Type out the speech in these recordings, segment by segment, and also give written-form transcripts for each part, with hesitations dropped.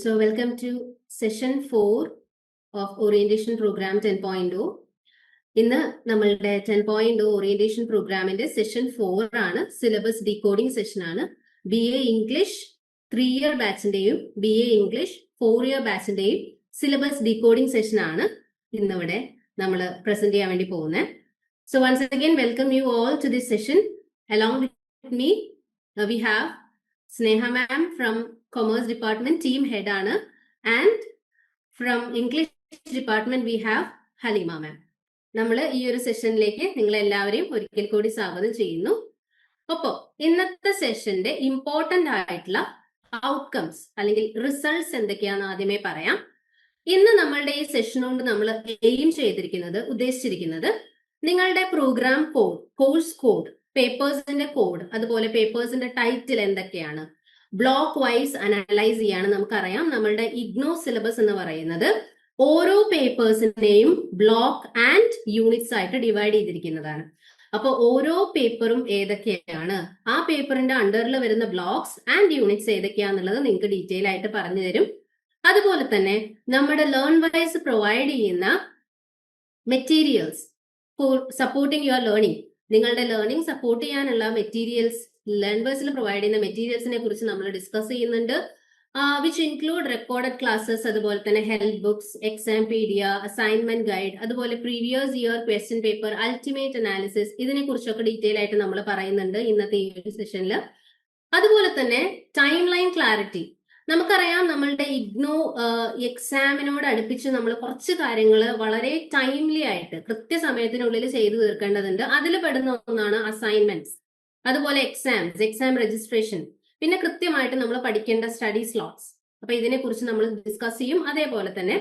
So welcome to session 4 of Orientation Program 10.0. ഇന്ന് നമ്മളുടെ 10.0 orientation പ്രോഗ്രാമിന്റെ സെഷൻ 4 ആണ്. സിലബസ് ഡീകോഡിംഗ് സെഷൻ ആണ്. BA ഇംഗ്ലീഷ് 3 ഇയർ ബാച്ചിന്റെയും BA ഇംഗ്ലീഷ് 4 ഇയർ ബാച്ചിന്റെയും സിലബസ് ഡീകോഡിംഗ് സെഷൻ ആണ് ഇന്നിവിടെ നമ്മൾ പ്രസന്റ് ചെയ്യാൻ വേണ്ടി പോകുന്നത്. So once again welcome you all to this session. Along with me we have Sneha ma'am from Commerce Department, team head ആണ്, and from English Department we have Halima ma'am. നമ്മൾ ഈ ഒരു സെഷനിലേക്ക് നിങ്ങൾ എല്ലാവരെയും ഒരിക്കൽ കൂടി സ്വാഗതം ചെയ്യുന്നു. അപ്പോൾ ഇന്നത്തെ സെഷന്റെ ഇമ്പോർട്ടന്റ് ആയിട്ടുള്ള ഔട്ട്കംസ് അല്ലെങ്കിൽ റിസൾട്ട്സ് എന്തൊക്കെയാണെന്ന് ആദ്യമേ പറയാം. ഇന്ന് നമ്മളുടെ ഈ സെഷൻ കൊണ്ട് നമ്മൾ എയിം ചെയ്തിരിക്കുന്നത്, ഉദ്ദേശിച്ചിരിക്കുന്നത് നിങ്ങളുടെ പ്രോഗ്രാം കോഡ്, കോഴ്സ് കോഡ്, പേപ്പേഴ്സിന്റെ കോഡ്, അതുപോലെ പേപ്പേഴ്സിന്റെ ടൈറ്റിൽ എന്തൊക്കെയാണ്, ബ്ലോക്ക് വൈസ് അനലൈസ് ചെയ്യാണ്. നമുക്കറിയാം നമ്മളുടെ ഇഗ്നോ സിലബസ് എന്ന് പറയുന്നത് ഓരോ പേപ്പേഴ്സിനെയും ബ്ലോക്ക് ആൻഡ് യൂണിറ്റ്സ് ആയിട്ട് ഡിവൈഡ് ചെയ്തിരിക്കുന്നതാണ്. അപ്പൊ ഓരോ പേപ്പറും ഏതൊക്കെയാണ്, ആ പേപ്പറിന്റെ അണ്ടറിൽ വരുന്ന ബ്ലോക്സ് ആൻഡ് യൂണിറ്റ്സ് ഏതൊക്കെയാന്നുള്ളത് നിങ്ങൾക്ക് ഡീറ്റെയിൽ ആയിട്ട് പറഞ്ഞു തരും. അതുപോലെ തന്നെ നമ്മുടെ ലേൺ വൈസ് പ്രൊവൈഡ് ചെയ്യുന്ന materials four supporting your learning, നിങ്ങളുടെ ലേണിംഗ് സപ്പോർട്ട് ചെയ്യാനുള്ള മെറ്റീരിയൽസ്, ലേൺ വൈസിൽ പ്രൊവൈഡ് ചെയ്യുന്ന മെറ്റീരിയൽസിനെ കുറിച്ച് നമ്മൾ ഡിസ്കസ് ചെയ്യുന്നുണ്ട്. വിച്ച് ഇൻക്ലൂഡ് റെക്കോർഡഡ് ക്ലാസ്സസ്, അതുപോലെ തന്നെ help books, exam pedia, assignment guide, അതുപോലെ previous year question paper, ultimate analysis, ഇതിനെ കുറിച്ചൊക്കെ ഡീറ്റെയിൽ ആയിട്ട് നമ്മൾ പറയുന്നുണ്ട് ഇന്നത്തെ ഈ ഒരു സെഷനിൽ. അതുപോലെ തന്നെ ടൈം ലൈൻ ക്ലാരിറ്റി. നമുക്കറിയാം നമ്മളുടെ ഇഗ്നോ എക്സാമിനോട് അടുപ്പിച്ച് നമ്മൾ കുറച്ച് കാര്യങ്ങൾ വളരെ ടൈംലി ആയിട്ട് കൃത്യസമയത്തിനുള്ളിൽ ചെയ്തു തീർക്കേണ്ടതുണ്ട്. അതിൽ പെടുന്ന ഒന്നാണ് അസൈൻമെന്റ്സ്, അതുപോലെ എക്സാം രജിസ്ട്രേഷൻ, പിന്നെ കൃത്യമായിട്ട് നമ്മൾ പഠിക്കേണ്ട സ്റ്റഡി സ്ലോട്ട്സ്. അപ്പൊ ഇതിനെ കുറിച്ച് നമ്മൾ ഡിസ്കസ് ചെയ്യും. അതേപോലെ തന്നെ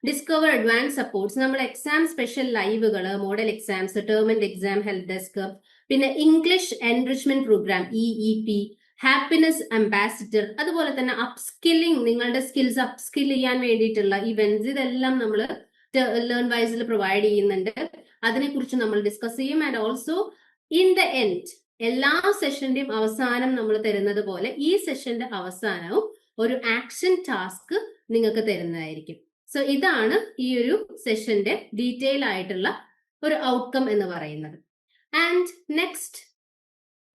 ഡിസ്കവർ അഡ്വാൻസ് സപ്പോർട്ട്സ്, നമ്മൾ എക്സാം സ്പെഷ്യൽ ലൈവുകൾ, model exams, term and exam help desk, പിന്നെ English enrichment programme EEP, happiness ambassador, അതുപോലെ തന്നെ അപ്സ്കില്ലിംഗ്, നിങ്ങളുടെ സ്കിൽസ് അപ്സ്കിൽ ചെയ്യാൻ വേണ്ടിയിട്ടുള്ള ഇവന്റ്സ്, ഇതെല്ലാം നമ്മൾ ലേൺ വൈസിൽ പ്രൊവൈഡ് ചെയ്യുന്നുണ്ട്. അതിനെക്കുറിച്ച് നമ്മൾ ഡിസ്കസ് ചെയ്യും. And also in the end, എല്ലാ സെഷന്റെയും അവസാനം നമ്മൾ തരുന്നത് പോലെ ഈ സെഷന്റെ അവസാനവും ഒരു ആക്ഷൻ ടാസ്ക് നിങ്ങൾക്ക് തരുന്നതായിരിക്കും. സോ ഇതാണ് ഈ ഒരു സെഷന്റെ ഡീറ്റെയിൽ ആയിട്ടുള്ള ഒരു ഔട്ട്കം എന്ന് പറയുന്നത്. And next,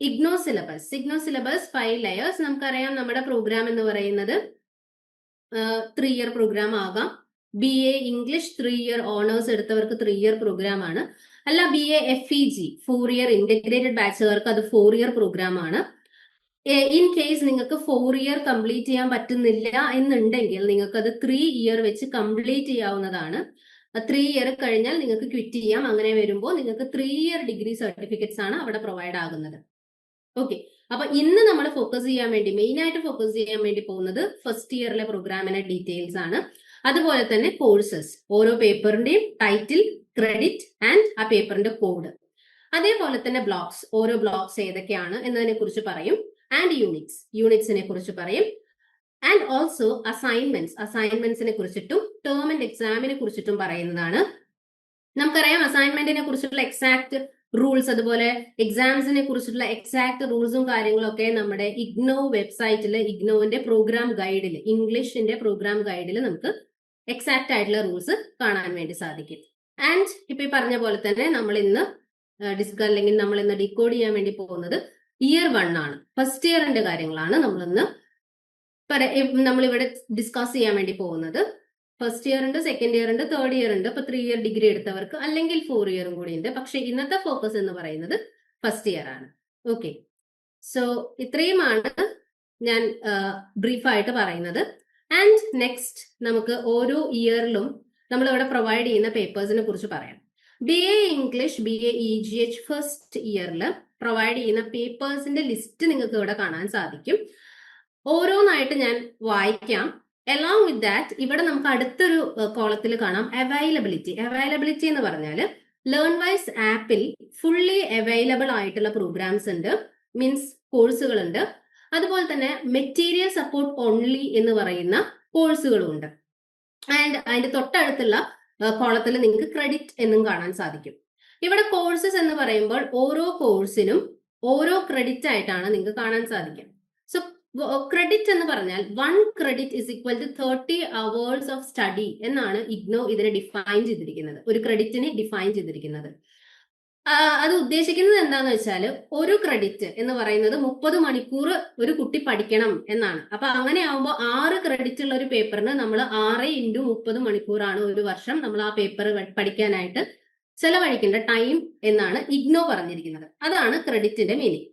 IGNOU syllabus. 5 layers. നമുക്കറിയാം നമ്മുടെ പ്രോഗ്രാം എന്ന് പറയുന്നത് 3 ഇയർ പ്രോഗ്രാം ആകാം. BA ഇംഗ്ലീഷ് 3 ഇയർ ഓണേഴ്സ് എടുത്തവർക്ക് 3 ഇയർ പ്രോഗ്രാം ആണ്. അല്ല, BA FEG 4 ഇയർ ഇന്റഗ്രേറ്റഡ് ബാച്ചുകാർക്ക് അത് 4 ഇയർ പ്രോഗ്രാം ആണ്. ഇൻ കേസ് നിങ്ങൾക്ക് 4 ഇയർ കംപ്ലീറ്റ് ചെയ്യാൻ പറ്റുന്നില്ല എന്നുണ്ടെങ്കിൽ നിങ്ങൾക്ക് അത് 3 ഇയർ വെച്ച് കംപ്ലീറ്റ് ചെയ്യാവുന്നതാണ്. 3 ഇയർ കഴിഞ്ഞാൽ നിങ്ങൾക്ക് ക്വിറ്റ് ചെയ്യാം. അങ്ങനെ വരുമ്പോൾ നിങ്ങൾക്ക് 3 ഇയർ ഡിഗ്രി സർട്ടിഫിക്കറ്റ്സ് ആണ് അവിടെ പ്രൊവൈഡ് ആകുന്നത്. ഓക്കെ, അപ്പൊ ഇന്ന് നമ്മൾ മെയിൻ ആയിട്ട് ഫോക്കസ് ചെയ്യാൻ വേണ്ടി പോകുന്നത് ഫസ്റ്റ് ഇയറിലെ പ്രോഗ്രാമിന്റെ ഡീറ്റെയിൽസ് ആണ്. അതുപോലെ തന്നെ കോഴ്സസ്, ഓരോ പേപ്പറിന്റെയും ടൈറ്റിൽ, ക്രെഡിറ്റ് ആൻഡ് ആ പേപ്പറിന്റെ കോഡ്. അതേപോലെ തന്നെ ബ്ലോക്സ്, ഓരോ ബ്ലോക്സ് ഏതൊക്കെയാണ് എന്നതിനെ കുറിച്ച് പറയും. ആൻഡ് യൂണിറ്റ്സിനെ കുറിച്ച് പറയും. ആൻഡ് ഓൾസോ അസൈൻമെന്റ്സിനെ കുറിച്ചിട്ടും ടേം ആൻഡ് എക്സാമിനെ കുറിച്ചിട്ടും പറയുന്നതാണ്. നമുക്കറിയാം അസൈൻമെന്റിനെ കുറിച്ചിട്ടുള്ള എക്സാക്ട് റൂൾസ്, അതുപോലെ എക്സാംസിനെ കുറിച്ചിട്ടുള്ള എക്സാക്ട് റൂൾസും കാര്യങ്ങളും ഒക്കെ നമ്മുടെ ഇഗ്നോ വെബ്സൈറ്റിൽ, ഇഗ്നോവിന്റെ പ്രോഗ്രാം ഗൈഡിൽ, ഇംഗ്ലീഷിന്റെ പ്രോഗ്രാം ഗൈഡിൽ നമുക്ക് എക്സാക്ട് ആയിട്ടുള്ള റൂൾസ് കാണാൻ വേണ്ടി സാധിക്കും. ആൻഡ് ഇപ്പൊ ഈ പറഞ്ഞ പോലെ തന്നെ നമ്മൾ ഇന്ന് ഡീകോഡ് ചെയ്യാൻ വേണ്ടി പോകുന്നത് ഇയർ 1 ആണ്. ഫസ്റ്റ് ഇയറിന്റെ കാര്യങ്ങളാണ് നമ്മളിവിടെ ഡിസ്കസ് ചെയ്യാൻ വേണ്ടി പോകുന്നത്. ഫസ്റ്റ് ഇയർ ഉണ്ട്, സെക്കൻഡ് ഇയർ ഉണ്ട്, തേർഡ് ഇയർ ഉണ്ട്. ഇപ്പൊ 3 ഇയർ ഡിഗ്രി എടുത്തവർക്ക് അല്ലെങ്കിൽ 4 ഇയറും കൂടി ഉണ്ട്. പക്ഷെ ഇന്നത്തെ ഫോക്കസ് എന്ന് പറയുന്നത് ഫസ്റ്റ് ഇയർ ആണ്. ഓക്കെ, സോ ഇത്രയുമാണ് ഞാൻ ബ്രീഫായിട്ട് പറയുന്നത്. ആൻഡ് നെക്സ്റ്റ്, നമുക്ക് ഓരോ ഇയറിലും നമ്മളിവിടെ പ്രൊവൈഡ് ചെയ്യുന്ന പേപ്പേഴ്സിനെ കുറിച്ച് പറയാം. BA English BA EGH first ഇയറിൽ പ്രൊവൈഡ് ചെയ്യുന്ന പേപ്പേഴ്സിന്റെ ലിസ്റ്റ് നിങ്ങൾക്ക് ഇവിടെ കാണാൻ സാധിക്കും. ഓരോന്നായിട്ട് ഞാൻ വായിക്കാം. Along with that, ഇവിടെ നമുക്ക് അടുത്തൊരു കോളത്തിൽ കാണാം അവൈലബിലിറ്റി എന്ന് പറഞ്ഞാൽ ലേൺ വൈസ് ആപ്പിൽ ഫുള്ളി അവൈലബിൾ ആയിട്ടുള്ള പ്രോഗ്രാംസ് ഉണ്ട്, മീൻസ് കോഴ്സുകൾ ഉണ്ട്. അതുപോലെ തന്നെ മെറ്റീരിയൽ സപ്പോർട്ട് ഓൺലി എന്ന് പറയുന്ന കോഴ്സുകളും ഉണ്ട്. ആൻഡ് അതിന്റെ തൊട്ടടുത്തുള്ള കോളത്തിൽ നിങ്ങൾക്ക് ക്രെഡിറ്റ് എന്നും കാണാൻ സാധിക്കും. ഇവിടെ കോഴ്സസ് എന്ന് പറയുമ്പോൾ ഓരോ കോഴ്സിനും ഓരോ ക്രെഡിറ്റ് ആയിട്ടാണ് നിങ്ങൾക്ക് കാണാൻ സാധിക്കും. സോ ക്രെഡിറ്റ് എന്ന് പറഞ്ഞാൽ 1 credit is equal to 30 hours of study എന്നാണ് ഇഗ്നോ ഇതിനെ ഡിഫൈൻ ചെയ്തിരിക്കുന്നത്. ഒരു ക്രെഡിറ്റിനെ ഡിഫൈൻ ചെയ്തിരിക്കുന്നത്. അത് ഉദ്ദേശിക്കുന്നത് എന്താന്ന് വെച്ചാൽ ഒരു ക്രെഡിറ്റ് എന്ന് പറയുന്നത് 30 മണിക്കൂർ ഒരു കുട്ടി പഠിക്കണം എന്നാണ്. അപ്പൊ അങ്ങനെ ആവുമ്പോൾ 6 ക്രെഡിറ്റ് ഉള്ള ഒരു പേപ്പറിന് നമ്മൾ 6 × 30 മണിക്കൂറാണ് ഒരു വർഷം നമ്മൾ ആ പേപ്പർ പഠിക്കാനായിട്ട് ചെലവഴിക്കേണ്ട ടൈം എന്നാണ് ഇഗ്നോ പറഞ്ഞിരിക്കുന്നത്. അതാണ് ക്രെഡിറ്റിന്റെ മീനിങ്.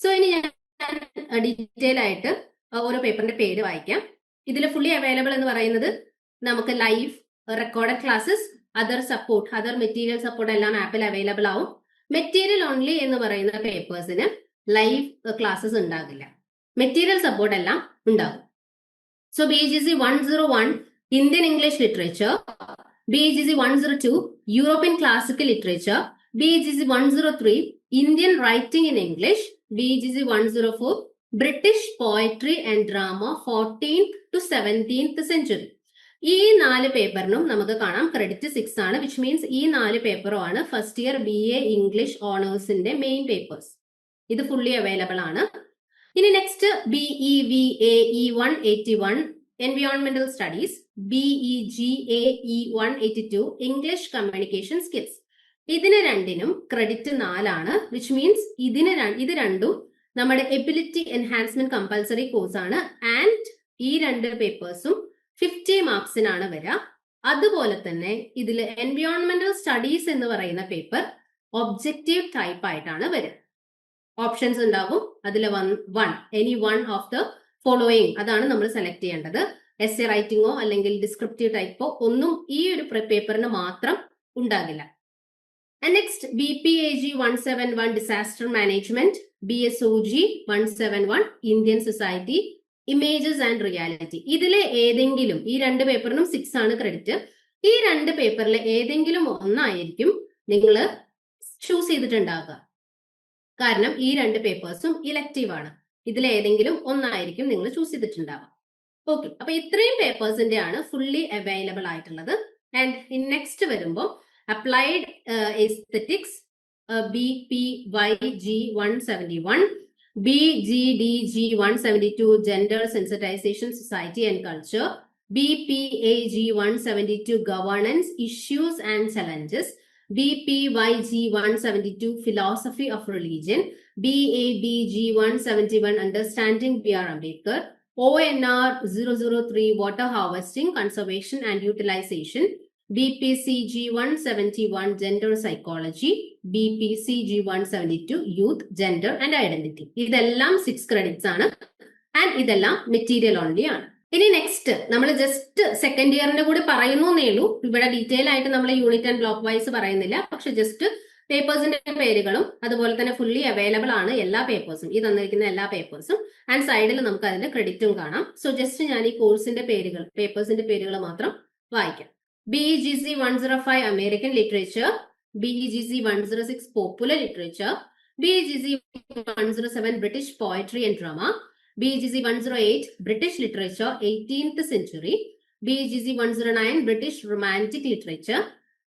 സോ ഇനി ഞാൻ ഡീറ്റെയിൽ ആയിട്ട് ഓരോ പേപ്പറിന്റെ പേര് വായിക്കാം. ഇതിൽ ഫുള്ളി അവൈലബിൾ എന്ന് പറയുന്നത് നമുക്ക് live recorded classes, other material support എല്ലാം ആപ്പിൽ അവൈലബിൾ ആവും. മെറ്റീരിയൽ ഓൺലി എന്ന് പറയുന്ന പേപ്പേഴ്സിന് ലൈവ് ക്ലാസ്സസ് ഉണ്ടാകില്ല, മെറ്റീരിയൽ സപ്പോർട്ട് എല്ലാം ഉണ്ടാകും. So BGC 101 Indian English literature, BGC 102 European classical literature, BGC 103 Indian writing in English, BGC 104 British poetry and drama 14th to 17th century. ഈ 4 പേപ്പറിനും നമുക്ക് കാണാം ക്രെഡിറ്റ് 6 ആണ്, വിച്ച് മീൻസ് ഈ 4 പേപ്പറും ആണ് ഫസ്റ്റ് ഇയർ BA ഇംഗ്ലീഷ് ഓണേഴ്സിന്റെ മെയിൻ പേപ്പേഴ്സ്. ഇത് fully available ആണ്. ഇനി നെക്സ്റ്റ് BEVAE 181 എൻവയോൺമെന്റൽ studies, BEGAE 182 English communication skills. ഇതിന് രണ്ടിനും ക്രെഡിറ്റ് 4 ആണ്, വിച്ച് മീൻസ് ഇത് രണ്ടും നമ്മുടെ എബിലിറ്റി എൻഹാൻസ്മെന്റ് കമ്പൽസറി കോഴ്സ് ആണ്. ആൻഡ് ഈ 2 പേപ്പേഴ്സും 50 മാർക്സിനാണ് വരിക. അതുപോലെ തന്നെ ഇതിൽ എൻവയോൺമെന്റൽ സ്റ്റഡീസ് എന്ന് പറയുന്ന പേപ്പർ ഒബ്ജക്റ്റീവ് ടൈപ്പ് ആയിട്ടാണ് വരിക. ഓപ്ഷൻസ് ഉണ്ടാവും. അതിൽ any one of the following അതാണ് നമ്മൾ സെലക്ട് ചെയ്യേണ്ടത്. എസ്സേ റൈറ്റിംഗോ അല്ലെങ്കിൽ ഡിസ്ക്രിപ്റ്റീവ് ടൈപ്പോ ഒന്നും ഈ ഒരു പേപ്പറിന് മാത്രം ഉണ്ടാകില്ല. Next BPAG 171 disaster management, BSOG 171 Indian society images and reality. ഇതിലെ ഏതെങ്കിലും ഈ 2 പേപ്പറിനും 6 ആണ് ക്രെഡിറ്റ്. ഈ 2 പേപ്പറിലെ ഏതെങ്കിലും ഒന്നായിരിക്കും നിങ്ങൾ ചൂസ് ചെയ്തിട്ടുണ്ടാകുക. കാരണം ഈ 2 പേപ്പേഴ്സും ഇലക്റ്റീവ് ആണ്. ഇതിലെ ഏതെങ്കിലും ഒന്നായിരിക്കും നിങ്ങൾ ചൂസ് ചെയ്തിട്ടുണ്ടാവുക. ഓക്കെ, അപ്പൊ ഇത്രയും പേപ്പേഴ്സിന്റെ ആണ് ഫുള്ളി അവൈലബിൾ ആയിട്ടുള്ളത്. ആൻഡ് നെക്സ്റ്റ് വരുമ്പോൾ applied aesthetics, BPYG 171, BGDG 172 Gender Sensitization Society and Culture, BPAG 172 Governance Issues and Challenges, BPYG 172 Philosophy of Religion, BABG 171 Understanding B.R. Ambedkar, ONR 003 Water Harvesting, Conservation and Utilization, BPCG 171 Gender Psychology, BPCG 172 Youth, Gender and Identity. ഇതെല്ലാം 6 credits ആണ്. And ഇതെല്ലാം material only ആണ്. ഇനി next നമ്മൾ just second ഇയറിന്റെ കൂടി പറയുന്നേ ഉള്ളൂ. ഇവിടെ ഡീറ്റെയിൽ ആയിട്ട് നമ്മൾ യൂണിറ്റ് ആൻഡ് ബ്ലോക്ക് വൈസ് പറയുന്നില്ല. പക്ഷെ ജസ്റ്റ് പേപ്പേഴ്സിന്റെ പേരുകളും അതുപോലെ തന്നെ ഫുള്ളി അവൈലബിൾ ആണ് എല്ലാ പേപ്പേഴ്സും, ഈ തന്നിരിക്കുന്ന എല്ലാ പേപ്പേഴ്സും. ആൻഡ് സൈഡിൽ നമുക്ക് അതിന്റെ ക്രെഡിറ്റും കാണാം. സോ ജസ്റ്റ് ഞാൻ ഈ കോഴ്സിന്റെ പേരുകൾ, പേപ്പേഴ്സിന്റെ പേരുകൾ മാത്രം വായിക്കാം. BEGC 105 American Literature, BEGC 106 Popular Literature, BEGC 107 British Poetry and Drama, BEGC 108 British Literature 18th Century, BEGC 109 British Romantic Literature,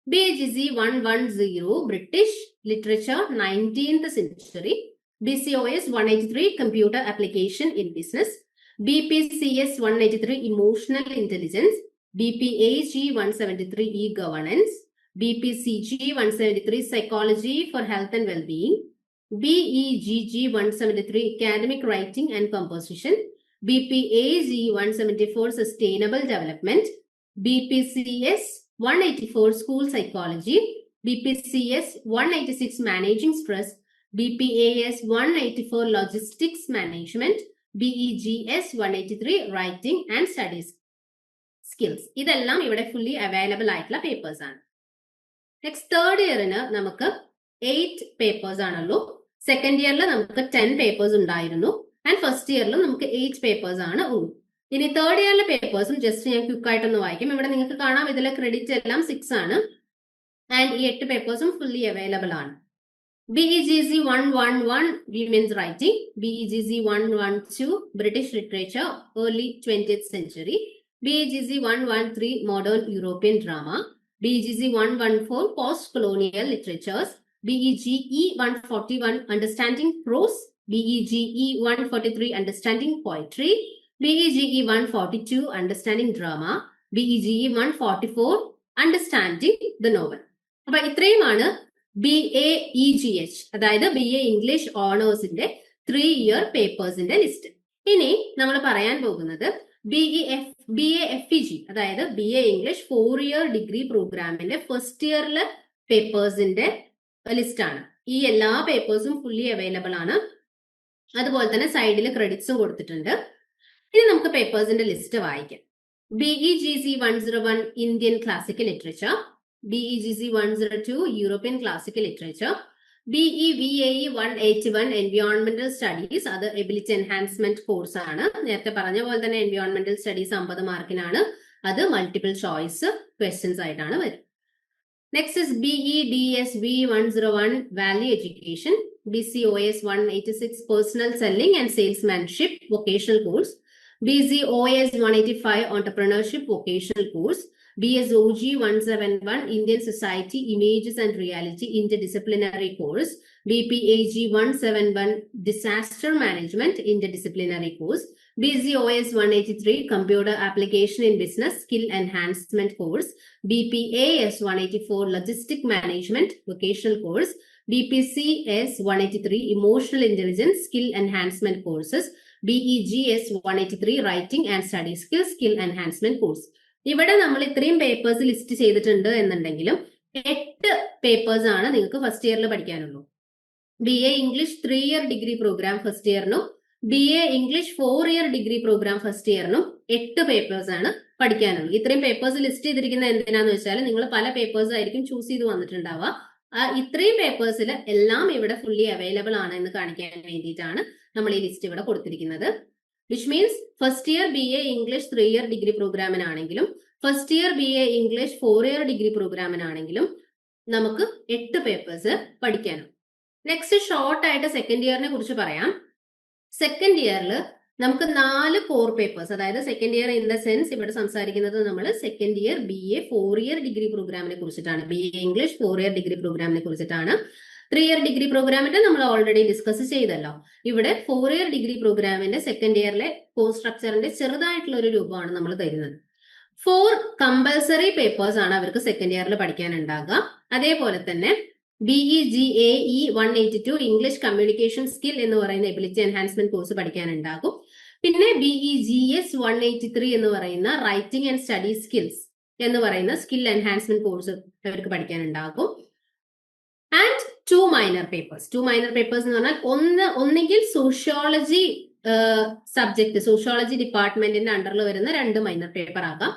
BEGC 110 British Literature 19th Century, BCOS 183 Computer Application in Business, BPCS 183 Emotional Intelligence, BPAG 173 E-Governance, BPCG 173 Psychology for Health and Well-being, BEGG 173 Academic Writing and Composition, BPAG 174 Sustainable Development, BPCS 184 School Psychology, BPCS 186 Managing Stress, BPAS 184 Logistics Management, BEGS 183 Writing and Studies Skills. ഇതെല്ലാം ഇവിടെ fully available ആയിട്ടുള്ള papers ആണ്. Next third ഇയറിന് നമുക്ക് 8 papers ആണുള്ളൂ. Second ഇയറിൽ നമുക്ക് 10 papers ഉണ്ടായിരുന്നു. And first ഇയറിൽ നമുക്ക് 8 പേപ്പേഴ്സ് ആണ് ഉള്ളൂ. ഇനി തേർഡ് ഇയറിലെ പേപ്പേഴ്സും ജസ്റ്റ് ഞാൻ ക്വിക്ക് ആയിട്ടൊന്ന് വായിക്കും. ഇവിടെ നിങ്ങൾക്ക് കാണാം ഇതിലെ ക്രെഡിറ്റ് എല്ലാം 6 ആണ്. ആൻഡ് ഈ 8 പേപ്പേഴ്സും ഫുള്ളി അവൈലബിൾ ആണ്. BEGC 111 Women's Writing, BEGC 112 British Literature Early 20th Century, BEGC 113 Modern European Drama, BEGC 114 Post-Colonial Literatures, BEGE 141 Understanding Prose, BEGE 143 Understanding Poetry, BEGE 142 Understanding Drama, BEGE 144 Understanding the Novel. അപ്പൊ ഇത്രയുമാണ് BAEGH, അതായത് BA English ഓണേഴ്സിന്റെ 3-year പേപ്പേഴ്സിന്റെ list. ഇനി നമ്മൾ പറയാൻ പോകുന്നത് BAFEG, അതായത് BA English 4-year degree പ്രോഗ്രാമിന്റെ first ഇയറിലെ പേപ്പേഴ്സിന്റെ list ആണ്. ഈ എല്ലാ പേപ്പേഴ്സും ഫുള്ളി അവൈലബിൾ ആണ്. അതുപോലെ തന്നെ സൈഡിൽ ക്രെഡിറ്റ്സും കൊടുത്തിട്ടുണ്ട്. ഇനി നമുക്ക് പേപ്പേഴ്സിന്റെ ലിസ്റ്റ് വായിക്കാം. BEGC 101 Indian classical literature, BEGC 102 European classical literature, BEVAE 181 എൻവയോൺമെന്റൽ സ്റ്റഡീസ്, അത് എബിലിറ്റി എൻഹാൻസ്മെന്റ് കോഴ്സ് ആണ്. നേരത്തെ പറഞ്ഞ പോലെ തന്നെ എൻവയോൺമെന്റൽ സ്റ്റഡീസ് 50 മാർക്കിനാണ്. അത് മൾട്ടിപ്പിൾ ചോയ്സ് ക്വസ്റ്റ്യൻസ് ആയിട്ടാണ് വരും. Next is BEDSV 101 value education, BCOS 186 personal selling and salesmanship vocational course, BCOS 185 entrepreneurship vocational course, BSOG 171 Indian Society Images and Reality interdisciplinary course, BPAG 171 Disaster Management interdisciplinary course, BCOS 183 Computer Application in Business Skill Enhancement course, BPAS 184 Logistic Management vocational course, BPCS 183 Emotional Intelligence Skill Enhancement courses, BEGS 183 Writing and Study Skills Skill Enhancement course. ഇവിടെ നമ്മൾ ഇത്രയും papers list ചെയ്തിട്ടുണ്ട് എന്നുണ്ടെങ്കിലും 8 papers ആണ് നിങ്ങൾക്ക് first ഇയറിൽ പഠിക്കാനുള്ളൂ. BA English 3-year degree programme first ഇയറിനും BA English 4-year degree programme first ഇയറിനും 8 പേപ്പേഴ്സ് ആണ് പഠിക്കാനുള്ളൂ. ഇത്രയും പേപ്പേഴ്സ് ലിസ്റ്റ് ചെയ്തിരിക്കുന്നത് എന്തിനാന്ന് വെച്ചാൽ നിങ്ങൾ പല പേപ്പേഴ്സ് ആയിരിക്കും ചൂസ് ചെയ്ത് വന്നിട്ടുണ്ടാവുക. ഇത്രയും പേപ്പേഴ്സിൽ എല്ലാം ഇവിടെ ഫുള്ളി അവൈലബിൾ ആണ് എന്ന് കാണിക്കാൻ വേണ്ടിയിട്ടാണ് നമ്മൾ ഈ ലിസ്റ്റ് ഇവിടെ കൊടുത്തിരിക്കുന്നത്. Which means first year BA English 3-year degree പ്രോഗ്രാമിനാണെങ്കിലും first year BA English 4-year degree പ്രോഗ്രാമിനാണെങ്കിലും നമുക്ക് 8 പേപ്പേഴ്സ് പഠിക്കാനും. നെക്സ്റ്റ് ഷോർട്ട് ആയിട്ട് സെക്കൻഡ് ഇയറിനെ കുറിച്ച് പറയാം. സെക്കൻഡ് ഇയറിൽ നമുക്ക് 4 കോർ പേപ്പേഴ്സ്, അതായത് second year in the sense ഇവിടെ സംസാരിക്കുന്നത് നമ്മൾ second year BA 4-year degree പ്രോഗ്രാമിനെ കുറിച്ചിട്ടാണ്. BA ഇംഗ്ലീഷ് 4-year ഡിഗ്രി പ്രോഗ്രാമിനെ കുറിച്ചിട്ടാണ്. 3-year ഡിഗ്രി പ്രോഗ്രാമിന്റെ നമ്മൾ ഓൾറെഡി ഡിസ്കസ് ചെയ്തല്ലോ. ഇവിടെ 4-year ഡിഗ്രി പ്രോഗ്രാമിന്റെ സെക്കൻഡ് ഇയറിലെ കോഴ്സ് സ്ട്രക്ചറിന്റെ ചെറുതായിട്ടുള്ള ഒരു രൂപമാണ് നമ്മൾ തരുന്നത്. 4 കമ്പൽസറി പേപ്പേഴ്സ് ആണ് അവർക്ക് സെക്കൻഡ് ഇയറിൽ പഠിക്കാനുണ്ടാകുക. അതേപോലെ തന്നെ BEGAE 182 ഇംഗ്ലീഷ് കമ്മ്യൂണിക്കേഷൻ സ്കിൽ എന്ന് പറയുന്ന എബിലിറ്റി എൻഹാൻസ്മെന്റ് കോഴ്സ് പഠിക്കാനുണ്ടാകും. പിന്നെ BEGS 183 എന്ന് പറയുന്ന റൈറ്റിംഗ് ആൻഡ് സ്റ്റഡി സ്കിൽസ് എന്ന് പറയുന്ന സ്കിൽ എൻഹാൻസ്മെന്റ് കോഴ്സ് അവർക്ക് പഠിക്കാനുണ്ടാകും. And 2 minor papers. 2 minor papers എന്ന് പറഞ്ഞാൽ ഒന്നുകിൽ സോഷ്യോളജി സബ്ജക്ട്, സോഷ്യോളജി ഡിപ്പാർട്ട്മെന്റിന്റെ അണ്ടറിൽ വരുന്ന 2 മൈനർ പേപ്പർ ആകാം,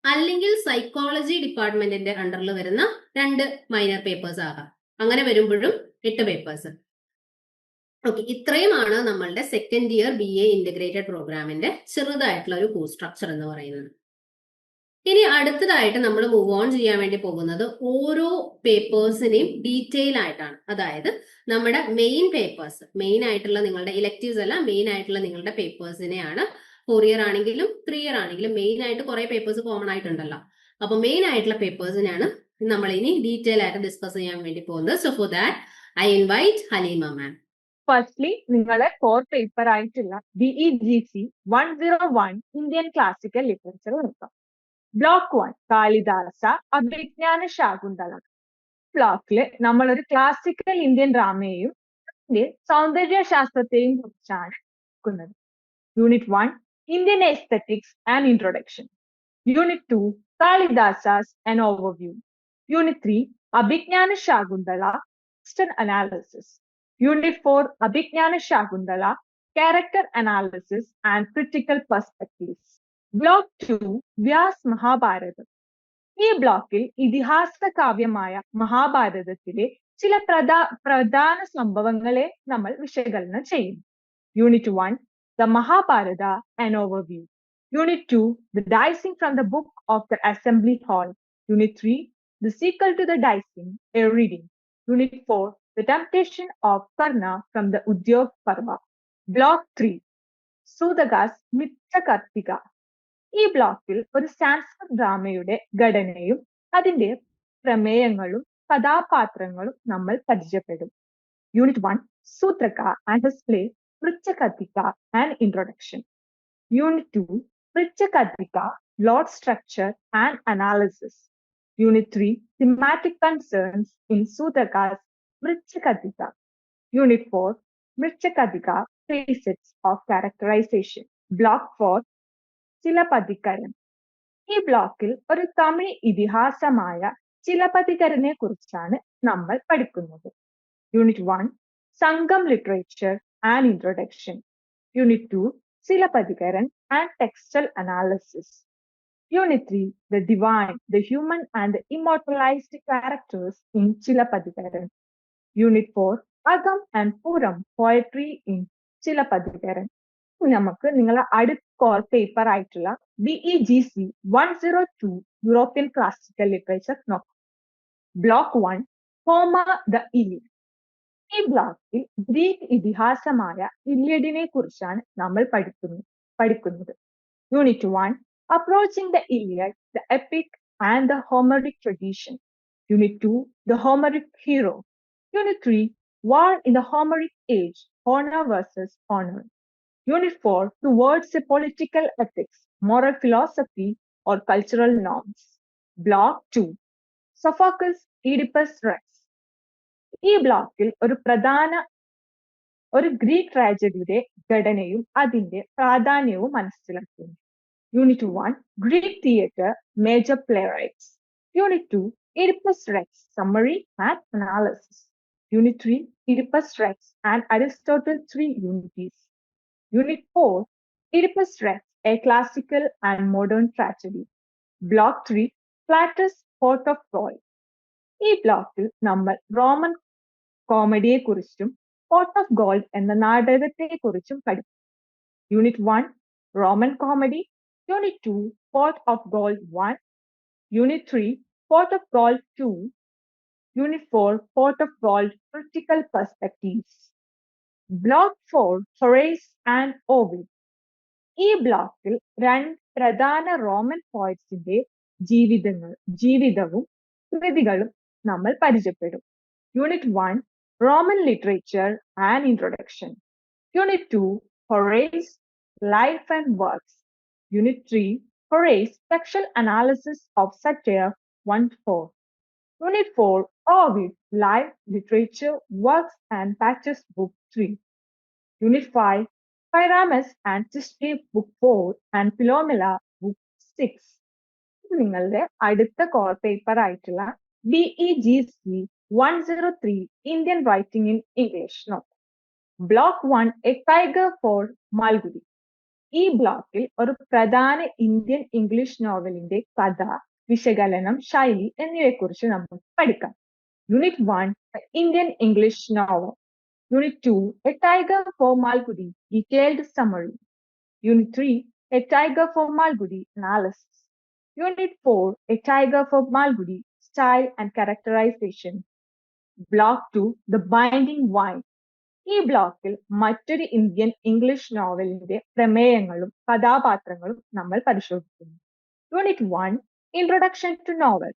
അല്ലെങ്കിൽ സൈക്കോളജി ഡിപ്പാർട്ട്മെന്റിന്റെ അണ്ടറിൽ വരുന്ന 2 മൈനർ പേപ്പേഴ്സ് ആകാം. അങ്ങനെ വരുമ്പോഴും 8 പേപ്പേഴ്സ്. ഓക്കെ, ഇത്രയുമാണ് നമ്മളുടെ സെക്കൻഡ് ഇയർ BA ഇന്റഗ്രേറ്റഡ് പ്രോഗ്രാമിന്റെ ചെറുതായിട്ടുള്ള ഒരു കോഴ്സ് സ്ട്രക്ചർ എന്ന് പറയുന്നത്. ഇനി അടുത്തതായിട്ട് നമ്മൾ മൂവ് ഓൺ ചെയ്യാൻ വേണ്ടി പോകുന്നത് ഓരോ പേപ്പേഴ്സിനെയും ഡീറ്റെയിൽ ആയിട്ടാണ്. അതായത് നമ്മുടെ മെയിൻ പേപ്പേഴ്സ്, മെയിൻ ആയിട്ടുള്ള നിങ്ങളുടെ ഇലക്റ്റീവ്സ് അല്ല, മെയിൻ ആയിട്ടുള്ള നിങ്ങളുടെ പേപ്പേഴ്സിനെയാണ് 4-year ആണെങ്കിലും 3-year ആണെങ്കിലും മെയിൻ ആയിട്ട് കുറെ പേപ്പേഴ്സ് കോമൺ ആയിട്ടുണ്ടല്ലോ. അപ്പൊ മെയിൻ ആയിട്ടുള്ള പേപ്പേഴ്സിനെയാണ് നമ്മൾ ഇനി ഡീറ്റെയിൽ ആയിട്ട് ഡിസ്കസ് ചെയ്യാൻ വേണ്ടി പോകുന്നത്. So for that I invite Haleema ma'am. Firstly നിങ്ങളെ കോർ പേപ്പർ ആയിട്ടുള്ള BEGC 101 ഇന്ത്യൻ ക്ലാസിക്കൽ ലിറ്ററേച്ചർ നോക്കാം. ബ്ലോക്ക് 1 കാളിദാസ അഭിജ്ഞാന ശാകുന്തള. ബ്ലോക്കില് നമ്മൾ ഒരു ക്ലാസിക്കൽ ഇന്ത്യൻ ഡ്രാമയെയും അതിന്റെ സൗന്ദര്യ ശാസ്ത്രത്തെയും കുറിച്ചാണ് നോക്കുന്നത്. Unit 1 Indian aesthetics and introduction. Unit 2 Kalidasa's and overview. Unit 3 Abhijnana Shakuntala text analysis. Unit 4 Abhijnana Shakuntala character analysis and critical perspectives. Block 2 Vyas Mahabharatam. ഈ ബ്ലോക്കിൽ ഇതിഹാസ കാവ്യമായ മഹാഭാരതത്തിലെ ചില പ്രധാന സംഭവങ്ങളെ നമ്മൾ വിശകലനം ചെയ്യും. Unit 1 the Mahabharata an overview. Unit 2 the dicing from the book of the assembly hall. Unit 3 the sequel to the dicing, a reading. Unit 4 the temptation of Karna from the Udyog Parva. Block 3 Shudraka's Mrichchhakatika. ഈ ബ്ലോക്കിൽ ഒരു സാൻസ്ക്രിറ്റ് ഡ്രാമയുടെ ഘടനയും അതിന്റെ പ്രമേയങ്ങളും കഥാപാത്രങ്ങളും നമ്മൾ പരിചയപ്പെടും. Unit 1 Shudraka and his play Prichakatika, an introduction. Unit 2, Prichakatika, plot structure and analysis. Unit 3, thematic concerns in Sudaka's Prichakatika. Unit 4, Prichakatika, facets of characterization. Block 4, ചിലപ്പതികരൻ. ഈ ബ്ലോക്കിൽ ഒരു തമിഴ് ഇതിഹാസമായ ചിലപ്പതികരനെ കുറിച്ചാണ് നമ്മൾ പഠിക്കുന്നത്. Unit 1, Sangam literature and introduction. Unit 2, Silappatikaram and textual analysis. Unit 3, the divine, the human and the immortalized characters in ചിലപ്പതികരൻ. Unit 4, അകം and Puram, poetry in ചിലപ്പതികരൻ. നമുക്ക് നിങ്ങളെ അടുത്ത കോർ പേപ്പർ ആയിട്ടുള്ള BEGC 102 യൂറോപ്യൻ ക്ലാസിക്കൽ ലിറ്ററേച്ചർ നോക്കാം. Block 1, Homer the Iliad. ഈ ബ്ലോക്കിൽ Greek ഇതിഹാസമായ ഇല്യഡിനെ കുറിച്ചാണ് നമ്മൾ പഠിക്കുന്നത്. Unit 1, approaching the Iliad, the EPIC and the Homeric tradition. Unit 2, the Homeric hero. Unit 3, war in the Homeric age, honour versus honour. Unit 4, towards a political ethics, moral philosophy or cultural norms. Block 2, Sophocles, Oedipus Rex. ഈ ബ്ലോക്കിൽ ഒരു Greek ട്രാജഡിയുടെ ഘടനയും അതിന്റെ പ്രാധാന്യവും മനസ്സിലാക്കുന്നു. Unit 1, Greek theatre, major playwrights. Unit 2, Oedipus Rex, summary and analysis. Unit 3, Oedipus Rex and Aristotle 3 unities. Unit 4, Oedipus Rex, a classical and modern tragedy. Block 3, Plato's Pot of Gold. ഈ ബ്ലോക്കിൽ നമ്മൾ Roman കോമഡിയെ കുറിച്ചും pot of gold എന്ന നാടകത്തെ കുറിച്ചും പഠിക്കും. Unit 1, Roman comedy. Unit 2, pot of gold 1. Unit 3, pot of gold 2. Unit 4, pot of gold critical perspectives. Block 4, Horace and Ovid. ഈ ബ്ലോക്കിൽ രണ്ട് പ്രധാന റോമൻ പോയറ്റ്സിന്റെ ജീവിതവും കൃതികളും നമ്മൾ പരിചയപ്പെടും. Unit 1, Roman literature and introduction. Unit 2, Horace, life and works. Unit 3, Horace, textual analysis of satire 1-4. Unit 4, Ovid, Life, Literature, Works and Patches, Book 3. Unit 5, Pyramus and Thisbe, Book 4 and Philomela, Book 6. നിങ്ങളുടെ അടുത്ത core paper ആയിട്ടുള്ള BEGC 103 Indian writing in English നോക്കാം. Block 1, a tiger for Malgudi. ഈ ബ്ലോക്കിൽ ഒരു പ്രധാന Indian English നോവലിന്റെ കഥ, വിശകലനം, ശൈലി എന്നിവയെക്കുറിച്ച് നമുക്ക് പഠിക്കാം. Unit 1, Indian English novel. Unit 2, a tiger for Malgudi, detailed summary. Unit 3, a tiger for Malgudi, analysis. Unit 4, a tiger for Malgudi, style and characterisation. Block 2, the binding vine. ഈ ബ്ലോക്കിൽ മറ്റൊരു ഇന്ത്യൻ ഇംഗ്ലീഷ് നോവലിന്റെ പ്രമേയങ്ങളും കഥാപാത്രങ്ങളും നമ്മൾ പരിശോധിക്കുന്നു. Unit 1, Introduction to Novel.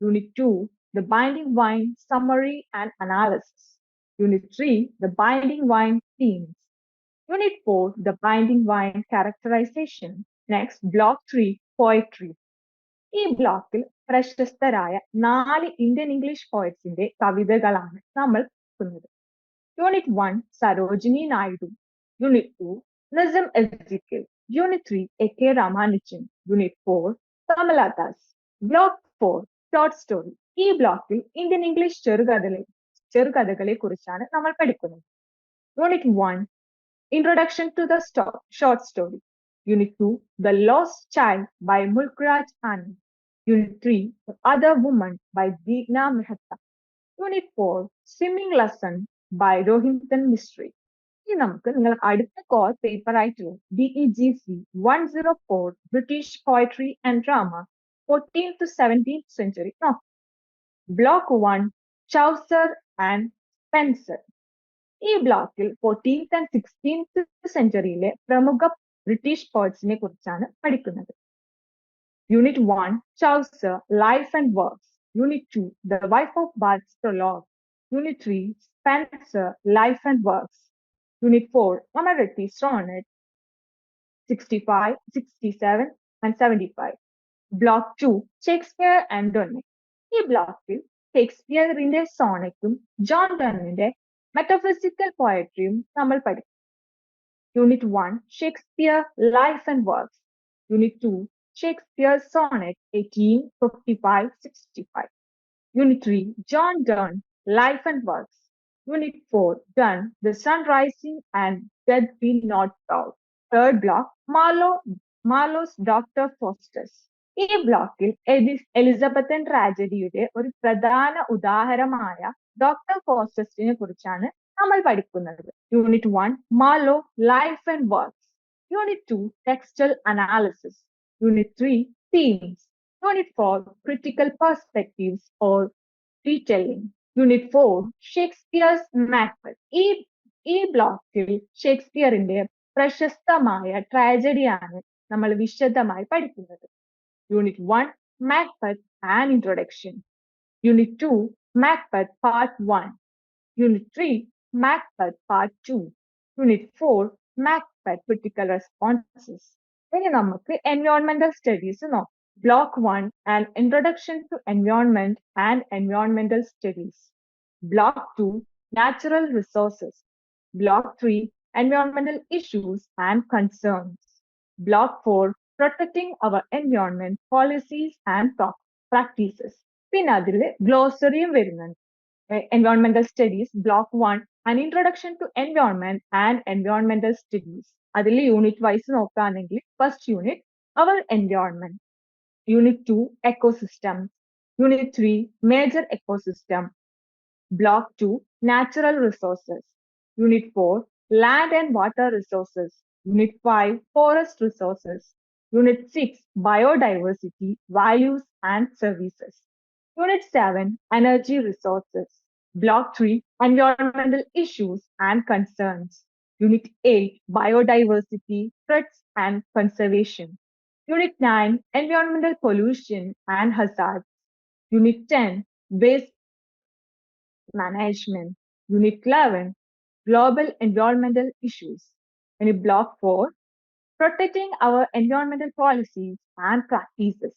Unit 2, The Binding Wine, Summary and Analysis. Unit 3, The Binding Wine Themes. Unit 4, The Binding Wine Characterization. Next, Block 3, Poetry. ഈ ബ്ലോക്കിൽ പ്രശസ്തരായ 4 ഇന്ത്യൻ ഇംഗ്ലീഷ് പോയറ്റ്സിന്റെ കവിതകളാണ് നമ്മൾ നോക്കുന്നത്. Unit 1, Sarojini Naidu. Unit 2, Nizam Ezekiel. Unit 3, A.K. Ramanujan. Unit 4, Kamala Das. Block 4, Short Story. ഈ ബ്ലോക്കിൽ Indian English ചെറുകഥകളെ കുറിച്ചാണ് നമ്മൾ പഠിക്കുന്നത്. Unit 1, Introduction to the Short Story. Unit 2, The Lost Child by Mulkraj Anand. Unit 3, The Other Woman by Digna Mehta. Unit 4, Swimming Lesson by Rohinton Mistry. ഇനി നമുക്ക് നിങ്ങൾ അടുത്ത core paper ആയിട്ടുള്ള BEGC 104 British poetry and drama 14th to 17th century നോക്കാം. Block 1, Chaucer and Spenser. ഈ ബ്ലോക്കിൽ 14th and 16th സെഞ്ചുറിയിലെ പ്രമുഖ British പോയറ്റ്സിനെ കുറിച്ചാണ് പഠിക്കുന്നത്. Unit 1, Chaucer, life and works. Unit 2, the wife of Bath's prologue. Unit 3, Spenser, life and works. Unit 4, നമ്മൾ register on it 65, 67 and 75. Block 2, Shakespeare and Donne. ഈ ബ്ലോക്കിൽ ഷേക്സ്പിയറിന്റെ സോണറ്റും John ഡണ്ണിന്റെ metaphysical പോയട്രിയും നമ്മൾ പഠിക്കും. Unit 1, Shakespeare, Life and Works. Unit 2, Shakespeare Sonnet 1855-65. Unit 3, John Donne, Life and Works. Unit 4, Donne, The Sun Rising and Death Be Not Proud. Third block, Marlowe's Dr. Faustus. ഈ ബ്ലോക്കിൽ Elizabethan ട്രാജഡിയുടെ ഒരു പ്രധാന ഉദാഹരണമായ doctor ഫോസ്റ്റസിനെ കുറിച്ചാണ് നമ്മൾ പഠിക്കുന്നത്. Unit 1, Marlowe, life and works. Unit 2, textual analysis. Unit 3, themes. Unit 4, critical perspectives or retelling. Unit 4, Shakespeare's Macbeth. ഈ ബ്ലോക്കിൽ ഷേക്സ്പിയറിന്റെ പ്രശസ്തമായ ട്രാജഡിയാണ് നമ്മൾ വിശദമായി പഠിക്കുന്നത്. Unit 1, Macbeth and Introduction. Unit 2, Macbeth Part 1. Unit 3, Macbeth Part 2. Unit 4, Macbeth Critical Responses. ഇനി നമുക്ക് environmental studies നോക്കാം. Block 1, An Introduction to Environment and Environmental Studies. Block 2, Natural Resources. Block 3, Environmental Issues and Concerns. Block 4, Protecting our Environment, Policies and Practices. പിന്നെ അതിൽ ഗ്ലോസറിയും വരുന്നുണ്ട്. Environmental Studies, Block 1, An Introduction to Environment and Environmental Studies. അതിൽ unit wise നോക്കുകയാണെങ്കിൽ first unit Our Environment. Unit 2, Ecosystems. Unit 3, Major Ecosystem. Block 2, Natural Resources. Unit 4, Land and Water Resources. Unit 5, Forest Resources. Unit 6, Biodiversity, Values and Services. Unit 7, Energy Resources. Block 3, Environmental Issues and Concerns. Unit 8, Biodiversity, Threats and Conservation. Unit 9, Environmental Pollution and Hazards. Unit 10, Waste Management. Unit 11, Global Environmental Issues. In Block 4, Protecting our Environmental Policies and Practices.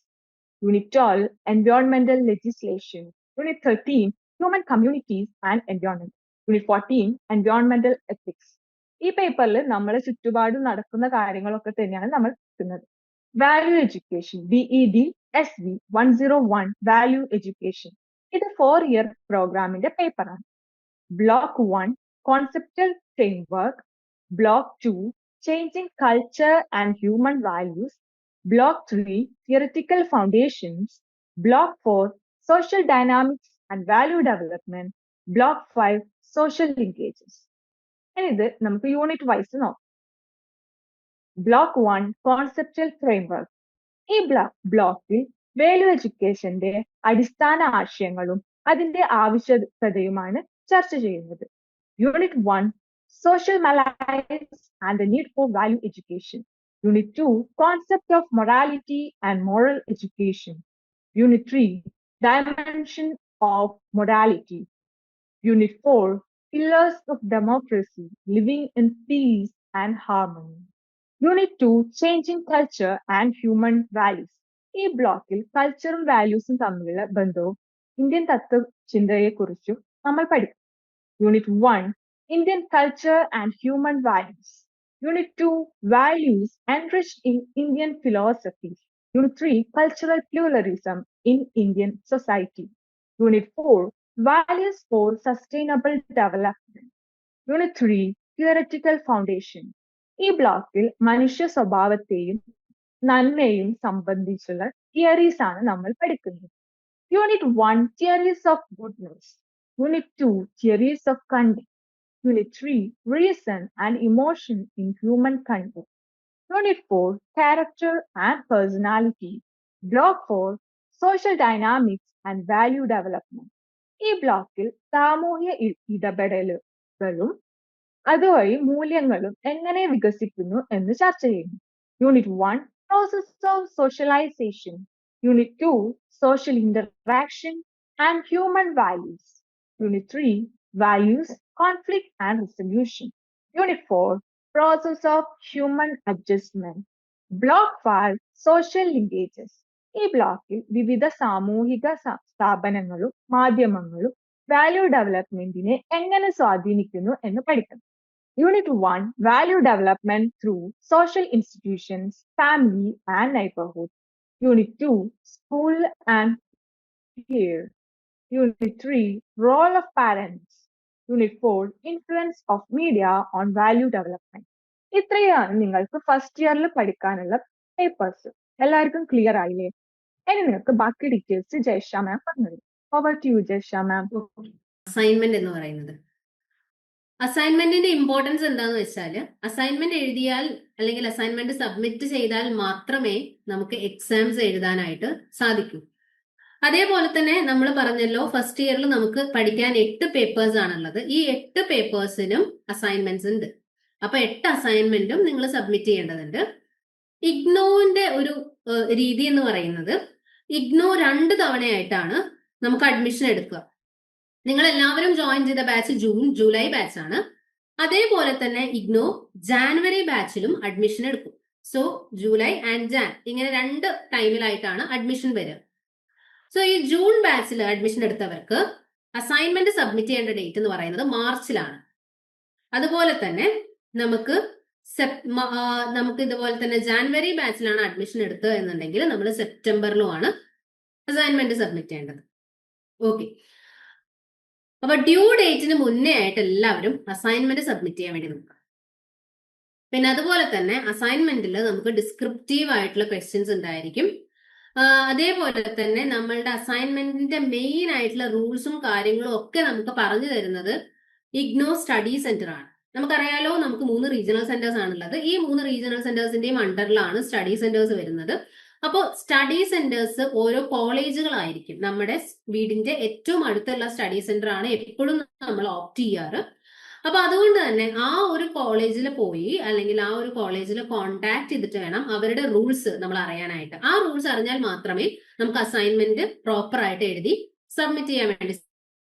Unit 12, Environmental Legislation. Unit 13, Human Communities and Environment. Unit 14, Environmental Ethics. ഈ പേപ്പറിൽ നമ്മളെ ചുറ്റുപാടും നടക്കുന്ന കാര്യങ്ങളൊക്കെ തന്നെയാണ് നമ്മൾ പഠിക്കുന്നത്. Value education, BED-SV 101, value education. ഇത് 4-year പ്രോഗ്രാമിന്റെ പേപ്പറാണ്. Block 1, conceptual framework. Block 2, Changing Culture and Human Values. Block 3, Theoretical Foundations. Block 4, Social Dynamics and Value Development. Block 5, Social Linkages. ഇത് നമുക്ക് യൂണിറ്റ് വൈസ് നോക്കാം. Block 1, conceptual framework. ഈ ബ്ലോക്കിൽ value എഡ്യൂക്കേഷന്റെ അടിസ്ഥാന ആശയങ്ങളും അതിന്റെ ആവശ്യകതയുമാണ് ചർച്ച ചെയ്യുന്നത്. Unit 1, Social Malaise and the Need for Value Education. Unit 2, Concept of Morality and Moral Education. Unit 3, Dimension of Morality. Unit 4, Pillars of Democracy, Living in Peace and Harmony. Unit 2, Changing Culture and Human Values. ഈ ബ്ലോക്കിൽ കൾച്ചറും വാല്യൂസും തമ്മിലുള്ള ബന്ധവും Indian തത്വചിന്തയെക്കുറിച്ചും നമ്മൾ പഠിക്കും. Unit 1, Indian Culture and Human Values. Unit 2, Values Enriched in Indian Philosophy. Unit 3, Cultural Pluralism in Indian Society. Unit 4, Values for Sustainable Development. Unit 3, Theoretical Foundation. ഈ ബ്ലോക്കിൽ മനുഷ്യ സ്വഭാവത്തെയും നന്മയും സംബന്ധിച്ചുള്ള തിയറീസ് ആണ് നമ്മൾ പഠിക്കുന്നത്. Unit 1, Theories of Goodness. Unit 2, Theories of Conduct. Unit 3, Reason and Emotion in Human Conduct. Unit 4, Character and Personality. Block 4, Social Dynamics and Value Development. ഈ ബ്ലോക്കിൽ സാമൂഹ്യ ഇടപെടലുകളും അതുവഴി മൂല്യങ്ങളും എങ്ങനെ വികസിക്കുന്നു എന്ന് ചർച്ച ചെയ്യുന്നു. Unit 1, Process of Socialization. Unit 2, Social Interaction and Human Values. Unit 3, Values, Conflict and Resolution. Unit 4, Process of Human Adjustment. Block 5, Social Linkages. ഈ ബ്ലോക്കിൽ വിവിധ സാമൂഹിക സ്ഥാപനങ്ങളും മാധ്യമങ്ങളും വാല്യൂ ഡെവലപ്മെന്റിനെ എങ്ങനെ സ്വാധീനിക്കുന്നു എന്ന് പഠിക്കണം. Unit 1, Value Development through Social Institutions, Family and Neighborhood. Unit 2, School and Peer. Unit 3, Role of Parents. Unit 4, Influence of Media on Value Development. ഇത്രയാണ് നിങ്ങൾക്ക് ഫസ്റ്റ് ഇയറിൽ പഠിക്കാനുള്ള പേപ്പേഴ്സ്. എല്ലാവർക്കും ക്ലിയർ ആയില്ലേ? ഇനി നിങ്ങൾക്ക് ബാക്കി ഡീറ്റെയിൽസ് ജയ്ഷ മാം പറഞ്ഞത്. Over to you Jaisha ma'am. Assignment എന്ന് പറയുന്നത്, അസൈൻമെന്റിന്റെ ഇമ്പോർട്ടൻസ് എന്താന്ന് വെച്ചാൽ, അസൈൻമെന്റ് എഴുതിയാൽ അല്ലെങ്കിൽ അസൈൻമെന്റ് സബ്മിറ്റ് ചെയ്താൽ മാത്രമേ നമുക്ക് എക്സാംസ് എഴുതാനായിട്ട് സാധിക്കൂ. അതേപോലെ തന്നെ നമ്മൾ പറഞ്ഞല്ലോ, ഫസ്റ്റ് ഇയറിൽ നമുക്ക് പഠിക്കാൻ 8 പേപ്പേഴ്സ് ആണുള്ളത്. ഈ 8 പേപ്പേഴ്സിനും അസൈൻമെന്റ്സ് ഉണ്ട്. അപ്പൊ 8 അസൈൻമെന്റും നിങ്ങൾ സബ്മിറ്റ് ചെയ്യേണ്ടതുണ്ട്. ഇഗ്നോന്റെ ഒരു രീതി എന്ന് പറയുന്നത്, ഇഗ്നോ 2 തവണയായിട്ടാണ് നമുക്ക് അഡ്മിഷൻ എടുക്കുക. നിങ്ങൾ എല്ലാവരും ജോയിൻ ചെയ്ത ബാച്ച് ജൂൺ ജൂലൈ ബാച്ച് ആണ്. അതേപോലെ തന്നെ ഇഗ്നോ ജാനുവരി ബാച്ചിലും അഡ്മിഷൻ എടുക്കും. സോ ജൂലൈ ആൻഡ് ജാൻ ഇങ്ങനെ 2 ടൈമിലായിട്ടാണ് അഡ്മിഷൻ വരിക. സോ ഈ ജൂൺ ബാച്ചിൽ അഡ്മിഷൻ എടുത്തവർക്ക് അസൈൻമെന്റ് സബ്മിറ്റ് ചെയ്യേണ്ട ഡേറ്റ് എന്ന് പറയുന്നത് മാർച്ചിലാണ്. അതുപോലെ തന്നെ നമുക്ക് ഇതുപോലെ തന്നെ ജാനുവരി ബാച്ചിലാണ് അഡ്മിഷൻ എടുത്തത് എന്നുണ്ടെങ്കിൽ നമ്മൾ സെപ്റ്റംബറിലുമാണ് അസൈൻമെന്റ് സബ്മിറ്റ് ചെയ്യേണ്ടത്. ഓക്കെ, അപ്പൊ ഡ്യൂ ഡേറ്റിന് മുന്നേ ആയിട്ട് എല്ലാവരും അസൈൻമെന്റ് സബ്മിറ്റ് ചെയ്യാൻ വേണ്ടി നോക്കുക. പിന്നെ അതുപോലെ തന്നെ അസൈൻമെന്റിൽ നമുക്ക് ഡിസ്ക്രിപ്റ്റീവ് ആയിട്ടുള്ള ക്വസ്റ്റ്യൻസ് ഉണ്ടായിരിക്കും. അതേപോലെ തന്നെ നമ്മളുടെ അസൈൻമെന്റിന്റെ മെയിൻ ആയിട്ടുള്ള റൂൾസും കാര്യങ്ങളും ഒക്കെ നമുക്ക് പറഞ്ഞു തരുന്നത് ഇഗ്നോ സ്റ്റഡി സെന്റർ ആണ്. നമുക്കറിയാലോ, നമുക്ക് 3 റീജിയണൽ സെന്റേഴ്സ് ആണുള്ളത്. ഈ 3 റീജിയണൽ സെന്റേഴ്സിന്റെയും അണ്ടറിലാണ് സ്റ്റഡി സെന്റേഴ്സ് വരുന്നത്. അപ്പോൾ സ്റ്റഡി സെന്റേഴ്സ് ഓരോ കോളേജുകളായിരിക്കും. നമ്മുടെ വീടിന്റെ ഏറ്റവും അടുത്തുള്ള സ്റ്റഡി സെന്റർ ആണ് എപ്പോഴും നമ്മൾ ഓപ്റ്റ് ചെയ്യാറ്. അപ്പൊ അതുകൊണ്ട് തന്നെ ആ ഒരു കോളേജിൽ പോയി അല്ലെങ്കിൽ ആ ഒരു കോളേജിൽ കോണ്ടാക്ട് ചെയ്തിട്ട് വേണം അവരുടെ റൂൾസ് നമ്മൾ അറിയാനായിട്ട്. ആ റൂൾസ് അറിഞ്ഞാൽ മാത്രമേ നമുക്ക് അസൈൻമെന്റ് പ്രോപ്പർ ആയിട്ട് എഴുതി സബ്മിറ്റ് ചെയ്യാൻ വേണ്ടി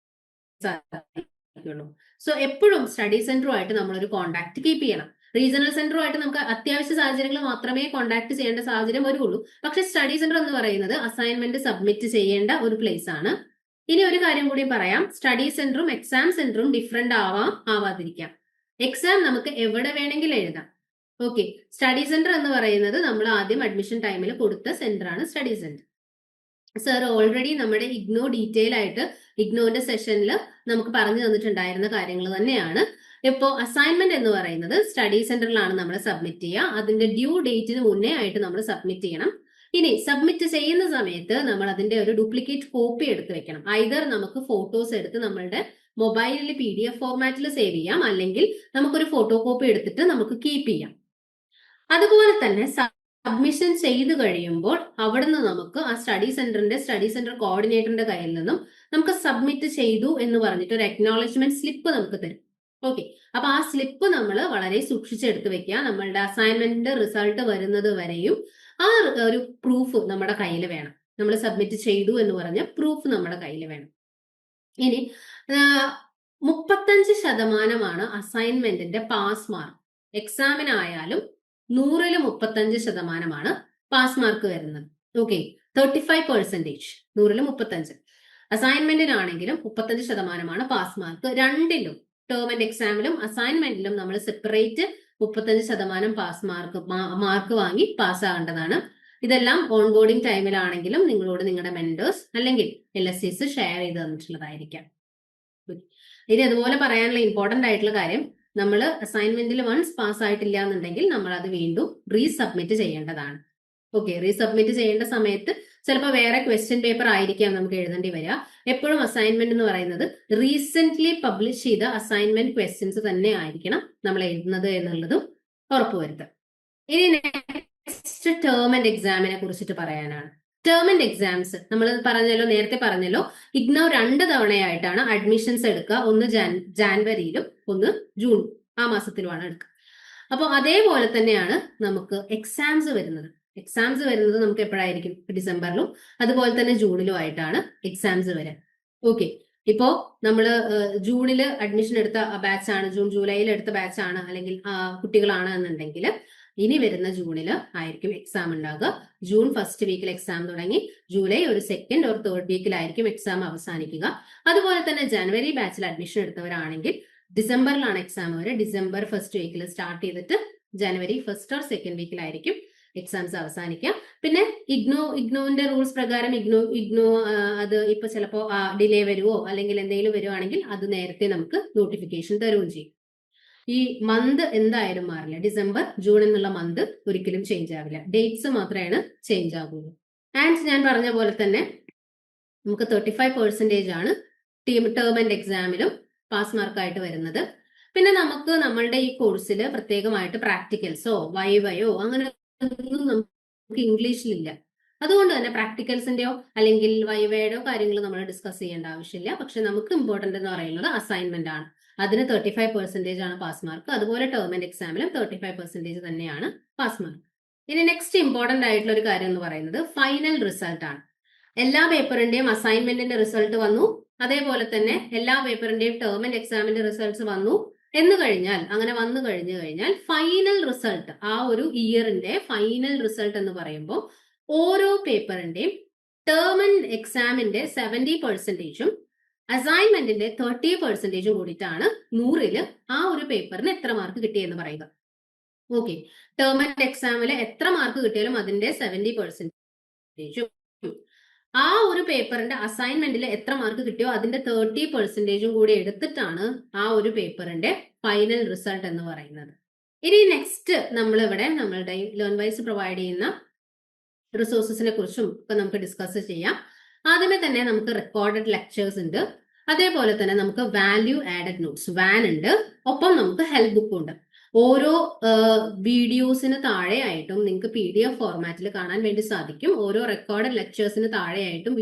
സാധിക്കുള്ളൂ. സോ എപ്പോഴും സ്റ്റഡി സെന്ററുമായിട്ട് നമ്മളൊരു കോണ്ടാക്ട് കീപ്പ് ചെയ്യണം. റീജിയണൽ സെന്ററുമായിട്ട് നമുക്ക് അത്യാവശ്യ സാഹചര്യങ്ങൾ മാത്രമേ കോണ്ടാക്ട് ചെയ്യേണ്ട സാഹചര്യം വരുള്ളൂ. പക്ഷെ സ്റ്റഡി സെന്റർ എന്ന് പറയുന്നത് അസൈൻമെന്റ് സബ്മിറ്റ് ചെയ്യേണ്ട ഒരു പ്ലേസ് ആണ്. ഇനി ഒരു കാര്യം കൂടി പറയാം, സ്റ്റഡി സെന്ററും എക്സാം സെന്ററും ഡിഫറെന്റ് ആവാം, ആവാതിരിക്കാം. എക്സാം നമുക്ക് എവിടെ വേണമെങ്കിലും എഴുതാം. ഓക്കെ, സ്റ്റഡി സെന്റർ എന്ന് പറയുന്നത് നമ്മൾ ആദ്യം അഡ്മിഷൻ ടൈമിൽ കൊടുത്ത സെന്റർ ആണ് സ്റ്റഡി സെന്റർ. സർ ഓൾറെഡി നമ്മുടെ ഇഗ്നോ ഡീറ്റെയിൽ ആയിട്ട് ഇഗ്നോന്റെ സെഷനിൽ നമുക്ക് പറഞ്ഞു തന്നിട്ടുണ്ടായിരുന്ന കാര്യങ്ങൾ തന്നെയാണ്. ഇപ്പോൾ അസൈൻമെന്റ് എന്ന് പറയുന്നത് സ്റ്റഡി സെന്ററിലാണ് നമ്മൾ സബ്മിറ്റ് ചെയ്യുക. അതിന്റെ ഡ്യൂ ഡേറ്റിന് മുന്നേ ആയിട്ട് നമ്മൾ സബ്മിറ്റ് ചെയ്യണം. ഇനി സബ്മിറ്റ് ചെയ്യുന്ന സമയത്ത് നമ്മൾ അതിന്റെ ഒരു ഡ്യൂപ്ലിക്കേറ്റ് കോപ്പി എടുത്ത് വെക്കണം. ഐദർ നമുക്ക് ഫോട്ടോസ് എടുത്ത് നമ്മളുടെ മൊബൈലിൽ PDF ഫോർമാറ്റിൽ സേവ് ചെയ്യാം, അല്ലെങ്കിൽ നമുക്കൊരു ഫോട്ടോ കോപ്പി എടുത്തിട്ട് നമുക്ക് കീപ്പ് ചെയ്യാം. അതുപോലെ തന്നെ സബ്മിഷൻ ചെയ്ത് കഴിയുമ്പോൾ അവിടുന്ന് നമുക്ക് ആ സ്റ്റഡി സെന്റർ കോർഡിനേറ്ററിന്റെ കയ്യിൽ നിന്നും നമുക്ക് സബ്മിറ്റ് ചെയ്തു എന്ന് പറഞ്ഞിട്ട് ഒരു അക്നോളജ്മെന്റ് സ്ലിപ്പ് നമുക്ക് തരും. ഓക്കെ, അപ്പൊ ആ സ്ലിപ്പ് നമ്മൾ വളരെ സൂക്ഷിച്ചെടുത്ത് വെക്കുക. നമ്മളുടെ അസൈൻമെന്റിന്റെ റിസൾട്ട് വരുന്നത് വരെയും ആ ഒരു പ്രൂഫ് നമ്മുടെ കയ്യിൽ വേണം. നമ്മൾ സബ്മിറ്റ് ചെയ്തു എന്ന് പറഞ്ഞ പ്രൂഫ് നമ്മുടെ കയ്യിൽ വേണം. ഇനി 35% അസൈൻമെന്റിന്റെ പാസ് മാർക്ക്. എക്സാമിനായാലും 100-ൽ 35% പാസ് മാർക്ക് വരുന്നത്. ഓക്കെ, 35%, 100-ൽ 35. അസൈൻമെന്റിനാണെങ്കിലും 35% pass mark. രണ്ടിലും, ടേം ആൻഡ് എക്സാമിലും അസൈൻമെന്റിലും നമ്മൾ സെപ്പറേറ്റ് 35% പാസ് മാർക്ക് വാങ്ങി പാസ്സാകേണ്ടതാണ്. ഇതെല്ലാം ഓൺബോർഡിംഗ് ടൈമിലാണെങ്കിലും നിങ്ങളോട് നിങ്ങളുടെ മെന്റേഴ്സ് അല്ലെങ്കിൽ LSCs ഷെയർ ചെയ്ത് തന്നിട്ടുള്ളതായിരിക്കാം. ഇനി അതുപോലെ പറയാനുള്ള ഇമ്പോർട്ടന്റ് ആയിട്ടുള്ള കാര്യം, നമ്മൾ അസൈൻമെന്റിൽ വൺസ് പാസ് ആയിട്ടില്ല എന്നുണ്ടെങ്കിൽ നമ്മൾ അത് വീണ്ടും റീസബ്മിറ്റ് ചെയ്യേണ്ടതാണ്. ഓക്കെ, റീസബ്മിറ്റ് ചെയ്യേണ്ട സമയത്ത് ചിലപ്പോൾ വേറെ ക്വസ്റ്റ്യൻ പേപ്പർ ആയിരിക്കാം നമുക്ക് എഴുതേണ്ടി വരിക. എപ്പോഴും അസൈൻമെന്റ് എന്ന് പറയുന്നത് റീസെന്റ് പബ്ലിഷ് ചെയ്ത അസൈൻമെന്റ് ക്വസ്റ്റ്യൻസ് തന്നെ ആയിരിക്കണം നമ്മൾ എഴുതുന്നത് എന്നുള്ളതും ഉറപ്പുവരുത്തുക. ഇനി നെക്സ്റ്റ് ടേം ആൻഡ് എക്സാമിനെ കുറിച്ചിട്ട് പറയാനാണ്. ടേം ആൻഡ് എക്സാംസ് നമ്മൾ നേരത്തെ പറഞ്ഞല്ലോ, ഇഗ്നോ 2 തവണയായിട്ടാണ് അഡ്മിഷൻസ് എടുക്കുക. ഒന്ന് ജാനുവരിയിലും ഒന്ന് ജൂൺ ആ മാസത്തിലുമാണ് എടുക്കുക. അപ്പോൾ അതേപോലെ തന്നെയാണ് നമുക്ക് എക്സാംസ് വരുന്നത്. നമുക്ക് എപ്പോഴായിരിക്കും? ഡിസംബറിലും അതുപോലെ തന്നെ ജൂണിലും ആയിട്ടാണ് എക്സാംസ് വരിക. ഓക്കെ, ഇപ്പോ നമ്മള് ജൂണിൽ അഡ്മിഷൻ എടുത്ത ബാച്ച് ആണ്, ജൂൺ ജൂലൈയിൽ എടുത്ത ബാച്ച് ആണ്, അല്ലെങ്കിൽ കുട്ടികളാണ് എന്നുണ്ടെങ്കിൽ ഇനി വരുന്ന ജൂണിൽ ആയിരിക്കും എക്സാം ഉണ്ടാകുക. ജൂൺ ഫസ്റ്റ് വീക്കിൽ എക്സാം തുടങ്ങി ജൂലൈ ഒരു സെക്കൻഡ് ഓർ തേർഡ് വീക്കിലായിരിക്കും എക്സാം അവസാനിക്കുക. അതുപോലെ തന്നെ ജനുവരി ബാച്ചിൽ അഡ്മിഷൻ എടുത്തവരാണെങ്കിൽ ഡിസംബറിലാണ് എക്സാം വരെ. ഡിസംബർ ഫസ്റ്റ് വീക്കിൽ സ്റ്റാർട്ട് ചെയ്തിട്ട് ജനുവരി ഫസ്റ്റ് ഓർ സെക്കൻഡ് വീക്കിലായിരിക്കും എക്സാംസ് അവസാനിക്കുക. പിന്നെ ഇഗ്നോവിന്റെ റൂൾസ് പ്രകാരം ഇഗ്നോ അത് ഇപ്പൊ ചിലപ്പോ ഡിലേ വരുവോ അല്ലെങ്കിൽ എന്തെങ്കിലും വരുവാണെങ്കിൽ അത് നേരത്തെ നമുക്ക് നോട്ടിഫിക്കേഷൻ തരുകയും ചെയ്യും. ഈ മന്ത് എന്തായാലും മാറില്ല. ഡിസംബർ ജൂൺ എന്നുള്ള മന്ത് ഒരിക്കലും ചേഞ്ച് ആവില്ല. ഡേറ്റ്സ് മാത്രമാണ് ചേഞ്ച് ആകുള്ളൂ. ആൻഡ് ഞാൻ പറഞ്ഞ പോലെ തന്നെ നമുക്ക് 35% ആണ് ടേം ആൻഡ് എക്സാമിലും പാസ് മാർക്കായിട്ട് വരുന്നത്. പിന്നെ നമുക്ക് നമ്മളുടെ ഈ കോഴ്സിൽ പ്രത്യേകമായിട്ട് പ്രാക്ടിക്കൽസോ വൈവയോ അങ്ങനെ ഒന്നും നമുക്ക് ഇംഗ്ലീഷിലില്ല. അതുകൊണ്ട് തന്നെ പ്രാക്ടിക്കൽസിന്റെയോ അല്ലെങ്കിൽ വൈവയുടെയോ കാര്യങ്ങൾ നമ്മൾ ഡിസ്കസ് ചെയ്യേണ്ട ആവശ്യമില്ല. പക്ഷെ നമുക്ക് ഇമ്പോർട്ടന്റ് എന്ന് പറയുന്നത് അസൈൻമെന്റ് ആണ്. അതിന് 35% ആണ് പാസ് മാർക്ക്. അതുപോലെ ടേം ആൻഡ് എക്സാമിലും 35% തന്നെയാണ് പാസ് മാർക്ക്. ഇനി നെക്സ്റ്റ് ഇമ്പോർട്ടന്റ് ആയിട്ടുള്ള ഒരു കാര്യം എന്ന് പറയുന്നത് ഫൈനൽ റിസൾട്ട് ആണ്. എല്ലാ പേപ്പറിന്റെയും അസൈൻമെന്റിന്റെ റിസൾട്ട് വന്നു, അതേപോലെ തന്നെ എല്ലാ പേപ്പറിന്റെയും ടേം ആൻഡ് എക്സാമിന്റെ റിസൾട്ട്സ് വന്നു എന്ന് കഴിഞ്ഞാൽ, അങ്ങനെ വന്നു കഴിഞ്ഞു കഴിഞ്ഞാൽ ഫൈനൽ റിസൾട്ട്, ആ ഒരു ഇയറിന്റെ ഫൈനൽ റിസൾട്ട് എന്ന് പറയുമ്പോൾ ഓരോ പേപ്പറിന്റെയും ടേം ആൻഡ് എക്സാമിന്റെ 70%ഉം അസൈൻമെന്റിന്റെ 30%ഉം കൂടിയിട്ടാണ് 100ൽ ആ ഒരു പേപ്പറിന് എത്ര മാർക്ക് കിട്ടിയെന്ന് പറയുക. ഓക്കെ, ടേം ആൻഡ് എക്സാമിൽ എത്ര മാർക്ക് കിട്ടിയാലും അതിന്റെ 70%ഉം ആ ഒരു പേപ്പറിന്റെ അസൈൻമെന്റിൽ എത്ര മാർക്ക് കിട്ടിയോ അതിന്റെ 30%ഉം കൂടി എടുത്തിട്ടാണ് ആ ഒരു പേപ്പറിന്റെ ഫൈനൽ റിസൾട്ട് എന്ന് പറയുന്നത്. ഇനി നെക്സ്റ്റ് നമ്മളിവിടെ നമ്മളുടെ ലേൺ വൈസ് പ്രൊവൈഡ് ചെയ്യുന്ന റിസോഴ്സസിനെ കുറിച്ചും ഒക്കെ നമുക്ക് ഡിസ്കസ് ചെയ്യാം. ആദ്യമേ തന്നെ നമുക്ക് റെക്കോർഡഡ് ലെക്ചേഴ്സ് ഉണ്ട്, അതേപോലെ തന്നെ നമുക്ക് വാല്യൂ ആഡഡ് നോട്ട്സ് വാൻ ഉണ്ട്, ഒപ്പം നമുക്ക് ഹെൽപ്പ് ബുക്കും ഉണ്ട്. ഓരോ വീഡിയോസിന് താഴെയായിട്ടും നിങ്ങൾക്ക് PDF ഫോർമാറ്റിൽ കാണാൻ വേണ്ടി സാധിക്കും. ഓരോ റെക്കോർഡഡ് ലെക്ചേഴ്സിന് താഴെയായിട്ടും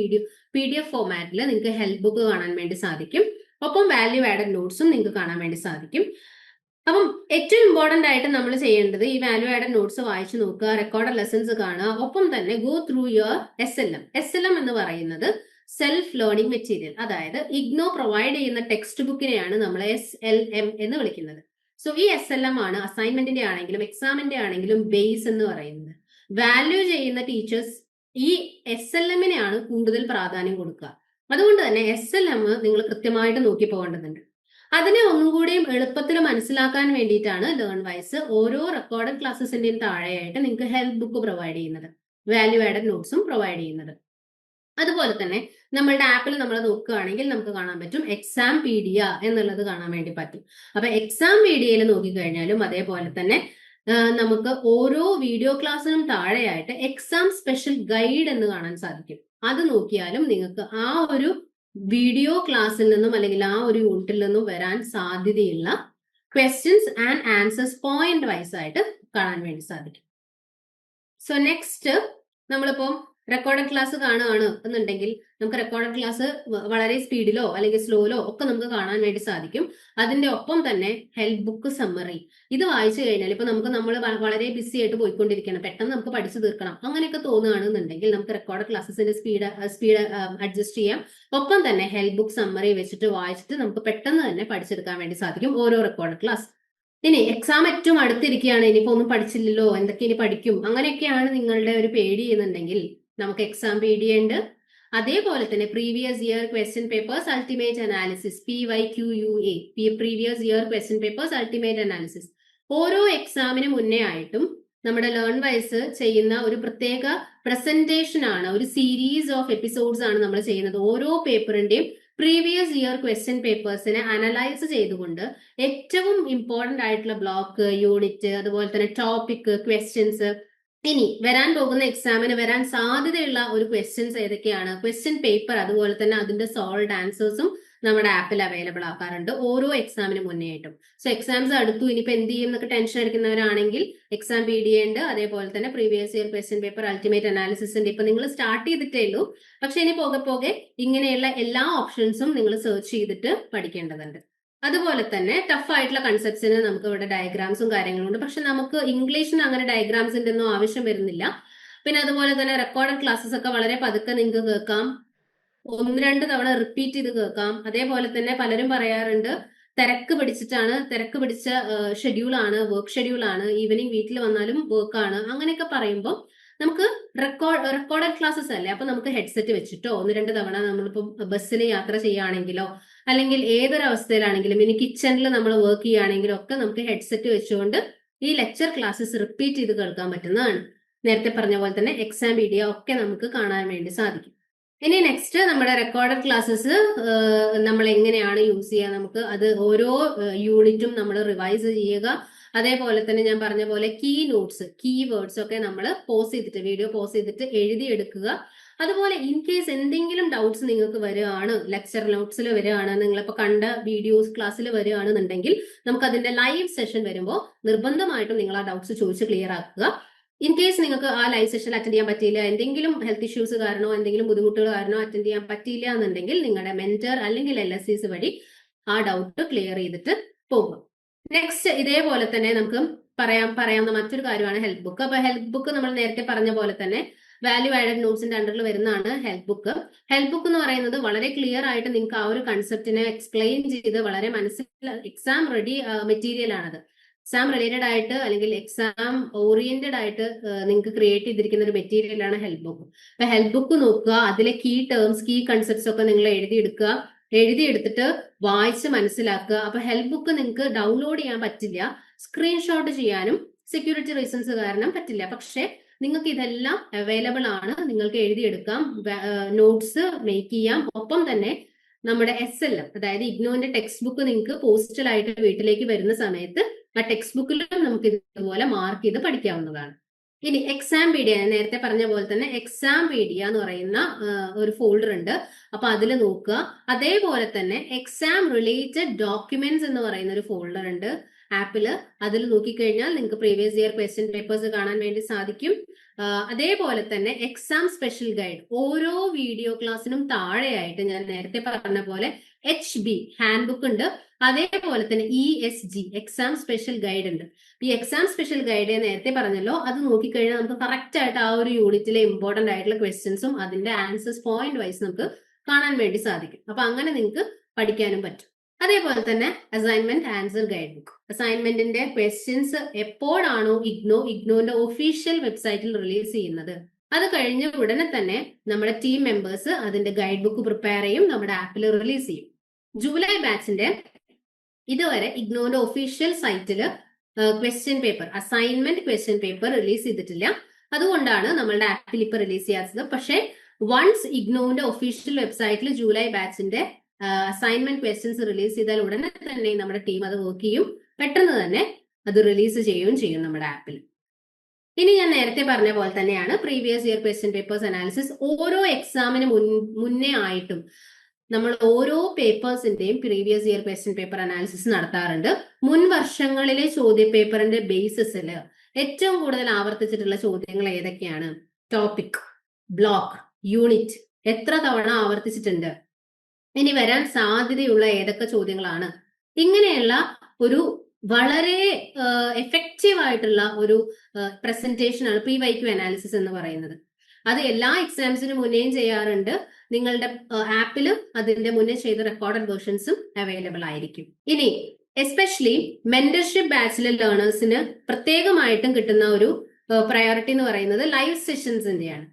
PDF ഫോർമാറ്റിൽ നിങ്ങൾക്ക് ഹെൽപ്പ് ബുക്ക് കാണാൻ വേണ്ടി സാധിക്കും. ഒപ്പം വാല്യൂ ആഡഡ് നോട്ട്സും നിങ്ങൾക്ക് കാണാൻ വേണ്ടി സാധിക്കും. അപ്പം ഏറ്റവും ഇമ്പോർട്ടന്റ് ആയിട്ട് നമ്മൾ ചെയ്യേണ്ടത് ഈ വാല്യൂ ആഡഡ് നോട്ട്സ് വായിച്ചു നോക്കുക, റെക്കോർഡഡ് ലെസൺസ് കാണുക, ഒപ്പം തന്നെ ഗോ ത്രൂ യുവർ SLM എന്ന് പറയുന്നത് സെൽഫ് ലേണിംഗ് മെറ്റീരിയൽ. അതായത് ഇഗ്നോ പ്രൊവൈഡ് ചെയ്യുന്ന ടെക്സ്റ്റ് ബുക്കിനെയാണ് നമ്മൾ SLM എന്ന് വിളിക്കുന്നത്. സോ ഈ SLM ആണ് അസൈൻമെന്റിന്റെ ആണെങ്കിലും എക്സാമിന്റെ ആണെങ്കിലും ബേസ് എന്ന് പറയുന്നത്. വാല്യൂ ചെയ്യുന്ന ടീച്ചേഴ്സ് ഈ SLMനെയാണ് കൂടുതൽ പ്രാധാന്യം കൊടുക്കുക. അതുകൊണ്ട് തന്നെ SLM നിങ്ങൾ കൃത്യമായിട്ട് നോക്കി പോകേണ്ടതുണ്ട്. അതിനെ ഒന്നുകൂടിയും എളുപ്പത്തിൽ മനസ്സിലാക്കാൻ വേണ്ടിയിട്ടാണ് ലേൺ വൈസ് ഓരോ റെക്കോർഡഡ് ക്ലാസ്സസിന്റെയും താഴെയായിട്ട് നിങ്ങൾക്ക് ഹെൽപ്പ് ബുക്ക് പ്രൊവൈഡ് ചെയ്യുന്നത്, വാല്യൂ ആഡഡ് നോട്ട്സും പ്രൊവൈഡ് ചെയ്യുന്നത്. അതുപോലെ തന്നെ നമ്മളുടെ ആപ്പിൽ നമ്മൾ നോക്കുകയാണെങ്കിൽ നമുക്ക് കാണാൻ പറ്റും എക്സാംപീഡിയ എന്നുള്ളത് കാണാൻ വേണ്ടി പറ്റും. അപ്പൊ എക്സാംപീഡിയയിൽ നോക്കിക്കഴിഞ്ഞാലും അതേപോലെ തന്നെ നമുക്ക് ഓരോ വീഡിയോ ക്ലാസ്സിനും താഴെയായിട്ട് എക്സാം സ്പെഷ്യൽ ഗൈഡ് എന്ന് കാണാൻ സാധിക്കും. അത് നോക്കിയാലും നിങ്ങൾക്ക് ആ ഒരു വീഡിയോ ക്ലാസ്സിൽ നിന്നും അല്ലെങ്കിൽ ആ ഒരു യൂണിറ്റിൽ നിന്നും വരാൻ സാധ്യതയുള്ള questions and answers point wise ആയിട്ട് കാണാൻ വേണ്ടി സാധിക്കും. സോ നെക്സ്റ്റ് നമ്മളിപ്പോൾ റെക്കോർഡഡ് ക്ലാസ് കാണുകയാണ് എന്നുണ്ടെങ്കിൽ നമുക്ക് റെക്കോർഡഡ് ക്ലാസ് വളരെ സ്പീഡിലോ അല്ലെങ്കിൽ സ്ലോയിലോ ഒക്കെ നമുക്ക് കാണാൻ വേണ്ടി സാധിക്കും. അതിന്റെ ഒപ്പം തന്നെ ഹെൽപ്പ് ബുക്ക് സമ്മറി ഇത് വായിച്ചു കഴിഞ്ഞാൽ ഇപ്പൊ നമ്മൾ വളരെ ബിസി ആയിട്ട് പോയിക്കൊണ്ടിരിക്കണം, പെട്ടെന്ന് നമുക്ക് പഠിച്ചു തീർക്കണം അങ്ങനെയൊക്കെ തോന്നുകയാണെന്നുണ്ടെങ്കിൽ നമുക്ക് റെക്കോർഡഡ് ക്ലാസ്സസിന്റെ സ്പീഡ് അഡ്ജസ്റ്റ് ചെയ്യാം. ഒപ്പം തന്നെ ഹെൽപ്പ് ബുക്ക് സമ്മറി വെച്ചിട്ട് വായിച്ചിട്ട് നമുക്ക് പെട്ടെന്ന് തന്നെ പഠിച്ചെടുക്കാൻ വേണ്ടി സാധിക്കും ഓരോ റെക്കോർഡഡ് ക്ലാസ്. ഇനി എക്സാം ഏറ്റവും അടുത്തിരിക്കുകയാണ്, ഇനിയിപ്പോ ഒന്നും പഠിച്ചില്ലല്ലോ, എന്തൊക്കെ ഇനി പഠിക്കും, അങ്ങനെയൊക്കെയാണ് നിങ്ങളുടെ ഒരു പേടി എന്നുണ്ടെങ്കിൽ നമുക്ക് എക്സാംപീഡിയ ഉണ്ട്. അതേപോലെ തന്നെ previous year question papers ultimate analysis PYQUA previous year question papers ultimate analysis ഓരോ എക്സാമിന് മുന്നേ ആയിട്ടും നമ്മുടെ ലേൺ വൈസ് ചെയ്യുന്ന ഒരു പ്രത്യേക പ്രസന്റേഷൻ ആണ്, ഒരു സീരീസ് ഓഫ് എപ്പിസോഡ്സ് ആണ് നമ്മൾ ചെയ്യുന്നത്. ഓരോ പേപ്പറിന്റെയും പ്രീവിയസ് ഇയർ ക്വസ്റ്റ്യൻ പേപ്പേഴ്സിനെ അനലൈസ് ചെയ്തുകൊണ്ട് ഏറ്റവും ഇമ്പോർട്ടന്റ് ആയിട്ടുള്ള ബ്ലോക്ക്, യൂണിറ്റ്, അതുപോലെ തന്നെ ടോപ്പിക്, ക്വസ്റ്റ്യൻസ്, ഇനി വരാൻ പോകുന്ന എക്സാമിന് വരാൻ സാധ്യതയുള്ള ഒരു ക്വസ്റ്റ്യൻസ് ഏതൊക്കെയാണ്, ക്വസ്റ്റ്യൻ പേപ്പർ, അതുപോലെ തന്നെ അതിന്റെ സോൾവ്ഡ് ആൻസേഴ്സും നമ്മുടെ ആപ്പിൽ അവൈലബിൾ ആക്കാറുണ്ട് ഓരോ എക്സാമിന് മുന്നേ ആയിട്ടും. സോ എക്സാംസ് അടുത്തു, ഇനിയിപ്പോ എന്ത് ചെയ്യും എന്നൊക്കെ ടെൻഷൻ അടിക്കുന്നവരാണെങ്കിൽ എക്സാംപീഡിയ ഉണ്ട്. അതേപോലെ തന്നെ previous year question paper ultimate analysis ഉണ്ട്. ഇപ്പൊ നിങ്ങൾ സ്റ്റാർട്ട് ചെയ്തിട്ടേ ഉള്ളൂ, പക്ഷെ ഇനി പോകെ പോകെ ഇങ്ങനെയുള്ള എല്ലാ ഓപ്ഷൻസും നിങ്ങൾ സെർച്ച് ചെയ്തിട്ട് പഠിക്കേണ്ടതുണ്ട്. അതുപോലെ തന്നെ ടഫ് ആയിട്ടുള്ള കൺസെപ്റ്റ്സിന് നമുക്ക് ഇവിടെ ഡയഗ്രാംസും കാര്യങ്ങളും ഉണ്ട്. പക്ഷെ നമുക്ക് ഇംഗ്ലീഷിന് അങ്ങനെ ഡയഗ്രാംസിന്റെ ഒന്നും ആവശ്യം വരുന്നില്ല. പിന്നെ അതുപോലെ തന്നെ റെക്കോർഡഡ് ക്ലാസ്സസ് ഒക്കെ വളരെ പതുക്കെ നിങ്ങൾക്ക് കേൾക്കാം. ഒന്ന് രണ്ട് തവണ റിപ്പീറ്റ് ചെയ്ത് കേൾക്കാം. അതേപോലെ തന്നെ പലരും പറയാറുണ്ട് തിരക്ക് പിടിച്ച ഷെഡ്യൂളാണ്, വർക്ക് ഷെഡ്യൂളാണ്, ഈവനിങ് വീട്ടിൽ വന്നാലും വർക്കാണ്, അങ്ങനെയൊക്കെ പറയുമ്പോൾ നമുക്ക് റെക്കോർഡഡ് ക്ലാസ്സസ് അല്ലേ, അപ്പൊ നമുക്ക് ഹെഡ്സെറ്റ് വെച്ചിട്ടോ ഒന്ന് രണ്ട് തവണ നമ്മളിപ്പോ ബസ്സിൽ യാത്ര ചെയ്യുകയാണെങ്കിലോ അല്ലെങ്കിൽ ഏതൊരവസ്ഥയിലാണെങ്കിലും ഇനി കിച്ചണിൽ നമ്മൾ വർക്ക് ചെയ്യുകയാണെങ്കിലോ ഒക്കെ നമുക്ക് ഹെഡ്സെറ്റ് വെച്ചുകൊണ്ട് ഈ ലെക്ചർ ക്ലാസ്സസ് റിപ്പീറ്റ് ചെയ്ത് കേൾക്കാൻ പറ്റുന്നതാണ്. നേരത്തെ പറഞ്ഞ പോലെ തന്നെ എക്സാം വീഡിയോ ഒക്കെ നമുക്ക് കാണാൻ വേണ്ടി സാധിക്കും. ഇനി നെക്സ്റ്റ് നമ്മുടെ റെക്കോർഡഡ് ക്ലാസ്സസ് നമ്മൾ എങ്ങനെയാണ് യൂസ് ചെയ്യുക, നമുക്ക് അത് ഓരോ യൂണിറ്റും നമ്മൾ റിവൈസ് ചെയ്യുക. അതേപോലെ തന്നെ ഞാൻ പറഞ്ഞ പോലെ കീ വേർഡ്സ് ഒക്കെ നമ്മൾ വീഡിയോ പോസ് ചെയ്തിട്ട് എഴുതിയെടുക്കുക. അതുപോലെ ഇൻ കേസ് എന്തെങ്കിലും ഡൗട്ട്സ് നിങ്ങൾക്ക് വരികയാണ്, ലെക്ചർ നോട്ട്സിൽ വരികയാണ്, നിങ്ങളിപ്പോൾ കണ്ട വീഡിയോസ് ക്ലാസ്സിൽ വരികയാണെന്നുണ്ടെങ്കിൽ നമുക്ക് അതിന്റെ ലൈവ് സെഷൻ വരുമ്പോൾ നിർബന്ധമായിട്ടും നിങ്ങൾ ആ ഡൗട്ട്സ് ചോദിച്ച് ക്ലിയർ ആക്കുക. ഇൻ കേസ് നിങ്ങൾക്ക് ആ ലൈവ് സെഷൻ അറ്റൻഡ് ചെയ്യാൻ പറ്റിയില്ല, എന്തെങ്കിലും ഹെൽത്ത് ഇഷ്യൂസ് കാരണോ എന്തെങ്കിലും ബുദ്ധിമുട്ടുകൾ കാരണോ അറ്റൻഡ് ചെയ്യാൻ പറ്റിയില്ല എന്നുണ്ടെങ്കിൽ നിങ്ങളുടെ മെന്റർ അല്ലെങ്കിൽ LSCs വഴി ആ ഡൗട്ട് ക്ലിയർ ചെയ്തിട്ട് പോകും. നെക്സ്റ്റ് ഇതേപോലെ തന്നെ നമുക്ക് പറയാവുന്ന മറ്റൊരു കാര്യമാണ് ഹെൽത്ത് ബുക്ക്. അപ്പൊ ഹെൽത്ത് ബുക്ക് നമ്മൾ നേരത്തെ പറഞ്ഞ പോലെ തന്നെ വാല്യൂ ആഡഡ് നോട്ട്സിന്റെ അണ്ടറിൽ വരുന്നതാണ് ഹെൽത്ത് ബുക്ക്. ഹെൽത്ത് ബുക്ക് എന്ന് പറയുന്നത് വളരെ ക്ലിയർ ആയിട്ട് നിങ്ങൾക്ക് ആ ഒരു കൺസെപ്റ്റിനെ എക്സ്പ്ലെയിൻ ചെയ്ത് വളരെ എക്സാം റെഡി മെറ്റീരിയൽ ആണത്. എക്സാം റിലേറ്റഡ് ആയിട്ട് അല്ലെങ്കിൽ എക്സാം ഓറിയന്റഡ് ആയിട്ട് നിങ്ങൾക്ക് ക്രിയേറ്റ് ചെയ്തിരിക്കുന്ന ഒരു മെറ്റീരിയൽ ആണ് ഹെൽത്ത് ബുക്ക്. അപ്പൊ ഹെൽത്ത് ബുക്ക് നോക്കുക, അതിലെ കീ ടേംസ്, കീ കൺസെപ്റ്റ്സ് ഒക്കെ നിങ്ങൾ എഴുതിയെടുത്തിട്ട് വായിച്ച് മനസ്സിലാക്കുക. അപ്പൊ ഹെൽത്ത് ബുക്ക് നിങ്ങൾക്ക് ഡൗൺലോഡ് ചെയ്യാൻ പറ്റില്ല, സ്ക്രീൻഷോട്ട് ചെയ്യാനും സെക്യൂരിറ്റി റീസൺസ് കാരണം പറ്റില്ല. പക്ഷെ നിങ്ങൾക്ക് ഇതെല്ലാം അവൈലബിൾ ആണ്, നിങ്ങൾക്ക് എഴുതിയെടുക്കാം, നോട്ട്സ് മേക്ക് ചെയ്യാം. ഒപ്പം തന്നെ നമ്മുടെ SLM അതായത് ഇഗ്നോന്റെ ടെക്സ്റ്റ് ബുക്ക് നിങ്ങൾക്ക് പോസ്റ്റലായിട്ട് വീട്ടിലേക്ക് വരുന്ന സമയത്ത് ആ ടെക്സ്റ്റ് ബുക്കിലും നമുക്ക് ഇതുപോലെ മാർക്ക് ചെയ്ത് പഠിക്കാവുന്നതാണ്. ഇനി എക്സാം പീഡിയ, നേരത്തെ പറഞ്ഞ പോലെ തന്നെ എക്സാം പീഡിയ എന്ന് പറയുന്ന ഒരു ഫോൾഡർ ഉണ്ട്. അപ്പൊ അതിൽ നോക്കുക. അതേപോലെ തന്നെ എക്സാം റിലേറ്റഡ് ഡോക്യുമെന്റ്സ് എന്ന് പറയുന്ന ഒരു ഫോൾഡർ ഉണ്ട് ആപ്പില്. അതിൽ നോക്കിക്കഴിഞ്ഞാൽ നിങ്ങൾക്ക് പ്രീവിയസ് ഇയർ ക്വസ്റ്റ്യൻ പേപ്പേഴ്സ് കാണാൻ വേണ്ടി സാധിക്കും. അതേപോലെ തന്നെ എക്സാം സ്പെഷ്യൽ ഗൈഡ്, ഓരോ വീഡിയോ ക്ലാസ്സിനും താഴെയായിട്ട് ഞാൻ നേരത്തെ പറഞ്ഞ പോലെ HB ഹാൻഡ് ബുക്ക് ഉണ്ട്. അതേപോലെ തന്നെ ESG എക്സാം സ്പെഷ്യൽ ഗൈഡ് ഉണ്ട്. ഈ എക്സാം സ്പെഷ്യൽ ഗൈഡ് നേരത്തെ പറഞ്ഞല്ലോ, അത് നോക്കിക്കഴിഞ്ഞാൽ നമുക്ക് കറക്റ്റ് ആയിട്ട് ആ ഒരു യൂണിറ്റിലെ ഇമ്പോർട്ടന്റ് ആയിട്ടുള്ള ക്വസ്റ്റ്യൻസും അതിന്റെ ആൻസേഴ്സ് പോയിന്റ് വൈസ് നമുക്ക് കാണാൻ വേണ്ടി സാധിക്കും. അപ്പൊ അങ്ങനെ നിങ്ങൾക്ക് പഠിക്കാനും പറ്റും. അതേപോലെ തന്നെ അസൈൻമെന്റ് ആൻസർ ഗൈഡ് ബുക്ക്, അസൈൻമെന്റിന്റെ ക്വസ്റ്റ്യൻസ് എപ്പോഴാണോ ഇഗ്നോന്റെ ഒഫീഷ്യൽ വെബ്സൈറ്റിൽ റിലീസ് ചെയ്യുന്നത്, അത് കഴിഞ്ഞ ഉടനെ തന്നെ നമ്മുടെ ടീം മെമ്പേഴ്സ് അതിന്റെ ഗൈഡ് ബുക്ക് പ്രിപ്പയർ ചെയ്യും, നമ്മുടെ ആപ്പിൽ റിലീസ് ചെയ്യും. ജൂലൈ ബാച്ചിന്റെ ഇതുവരെ ഇഗ്നോന്റെ ഒഫീഷ്യൽ സൈറ്റില് അസൈൻമെന്റ് ക്വസ്റ്റ്യൻ പേപ്പർ റിലീസ് ചെയ്തിട്ടില്ല. അതുകൊണ്ടാണ് നമ്മളുടെ ആപ്പിൽ ഇപ്പൊ റിലീസ് ചെയ്യാത്തത്. പക്ഷേ വൺസ് ഇഗ്നോന്റെ ഒഫീഷ്യൽ വെബ്സൈറ്റിൽ ജൂലൈ ബാച്ചിന്റെ അസൈൻമെന്റ് ക്വസ്റ്റ്യൻസ് റിലീസ് ചെയ്താൽ ഉടനെ തന്നെ നമ്മുടെ ടീം അത് വർക്ക് ചെയ്യും, പെട്ടെന്ന് തന്നെ അത് റിലീസ് ചെയ്യുകയും ചെയ്യും നമ്മുടെ ആപ്പിൽ. ഇനി ഞാൻ നേരത്തെ പറഞ്ഞ പോലെ തന്നെയാണ് previous year question papers analysis. ഓരോ എക്സാമിന് മുന്നേ ആയിട്ടും നമ്മൾ ഓരോ പേപ്പേഴ്സിന്റെയും previous year question paper analysis നടത്താറുണ്ട്. മുൻ വർഷങ്ങളിലെ ചോദ്യ പേപ്പറിന്റെ ബേസിസിൽ ഏറ്റവും കൂടുതൽ ആവർത്തിച്ചിട്ടുള്ള ചോദ്യങ്ങൾ ഏതൊക്കെയാണ്, ടോപ്പിക്, ബ്ലോക്ക്, യൂണിറ്റ് എത്ര തവണ ആവർത്തിച്ചിട്ടുണ്ട്, ഇനി വരാൻ സാധ്യതയുള്ള ഏതൊക്കെ ചോദ്യങ്ങളാണ്, ഇങ്ങനെയുള്ള ഒരു വളരെ എഫക്റ്റീവ് ആയിട്ടുള്ള ഒരു പ്രസന്റേഷൻ ആണ് PYQ അനാലിസിസ് എന്ന് പറയുന്നത്. അത് എല്ലാ എക്സാംസിനും മുന്നേയും ചെയ്യാറുണ്ട്. നിങ്ങളുടെ ആപ്പിൽ അതിന്റെ മുന്നേ ചെയ്ത റെക്കോർഡഡ് വേർഷൻസും അവൈലബിൾ ആയിരിക്കും. ഇനി എസ്പെഷ്യലി മെന്റർഷിപ്പ് ബാച്ചിലെ ലേണേഴ്സിന് പ്രത്യേകമായിട്ടും കിട്ടുന്ന ഒരു പ്രയോറിറ്റി എന്ന് പറയുന്നത് ലൈവ് സെഷൻസിന്റെയാണ്.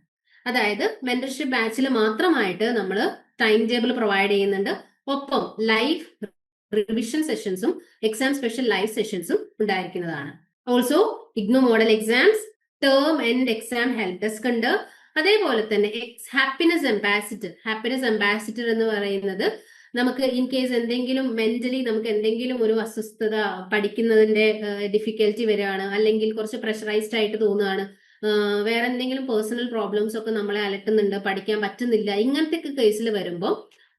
അതായത് മെന്റർഷിപ്പ് ബാച്ചിൽ മാത്രമായിട്ട് നമ്മൾ ടൈം ടേബിൾ പ്രൊവൈഡ് ചെയ്യുന്നുണ്ട്. ഒപ്പം ലൈവ് റിവിഷൻ സെഷൻസും എക്സാം സ്പെഷ്യൽ ലൈവ് സെഷൻസും ഉണ്ടായിരിക്കുന്നതാണ്. Also IGNOU model exams, term and exam help desk ഉണ്ട്. അതേപോലെ തന്നെ ഹാപ്പിനെസ് അംബാസിഡർ എന്ന് പറയുന്നത് നമുക്ക് ഇൻ കേസ് എന്തെങ്കിലും മെന്റലി നമുക്ക് എന്തെങ്കിലും ഒരു അസ്വസ്ഥത, പഠിക്കുന്നതിന്റെ ഡിഫിക്കൽറ്റി വരികയാണ്, അല്ലെങ്കിൽ കുറച്ച് പ്രഷറൈസ്ഡ് ആയിട്ട് തോന്നുകയാണ്, വേറെ എന്തെങ്കിലും പേഴ്സണൽ പ്രോബ്ലംസ് ഒക്കെ നമ്മളെ അലട്ടുന്നുണ്ട്, പഠിക്കാൻ പറ്റുന്നില്ല, ഇങ്ങനത്തെ ഒക്കെ കേസിൽ വരുമ്പോൾ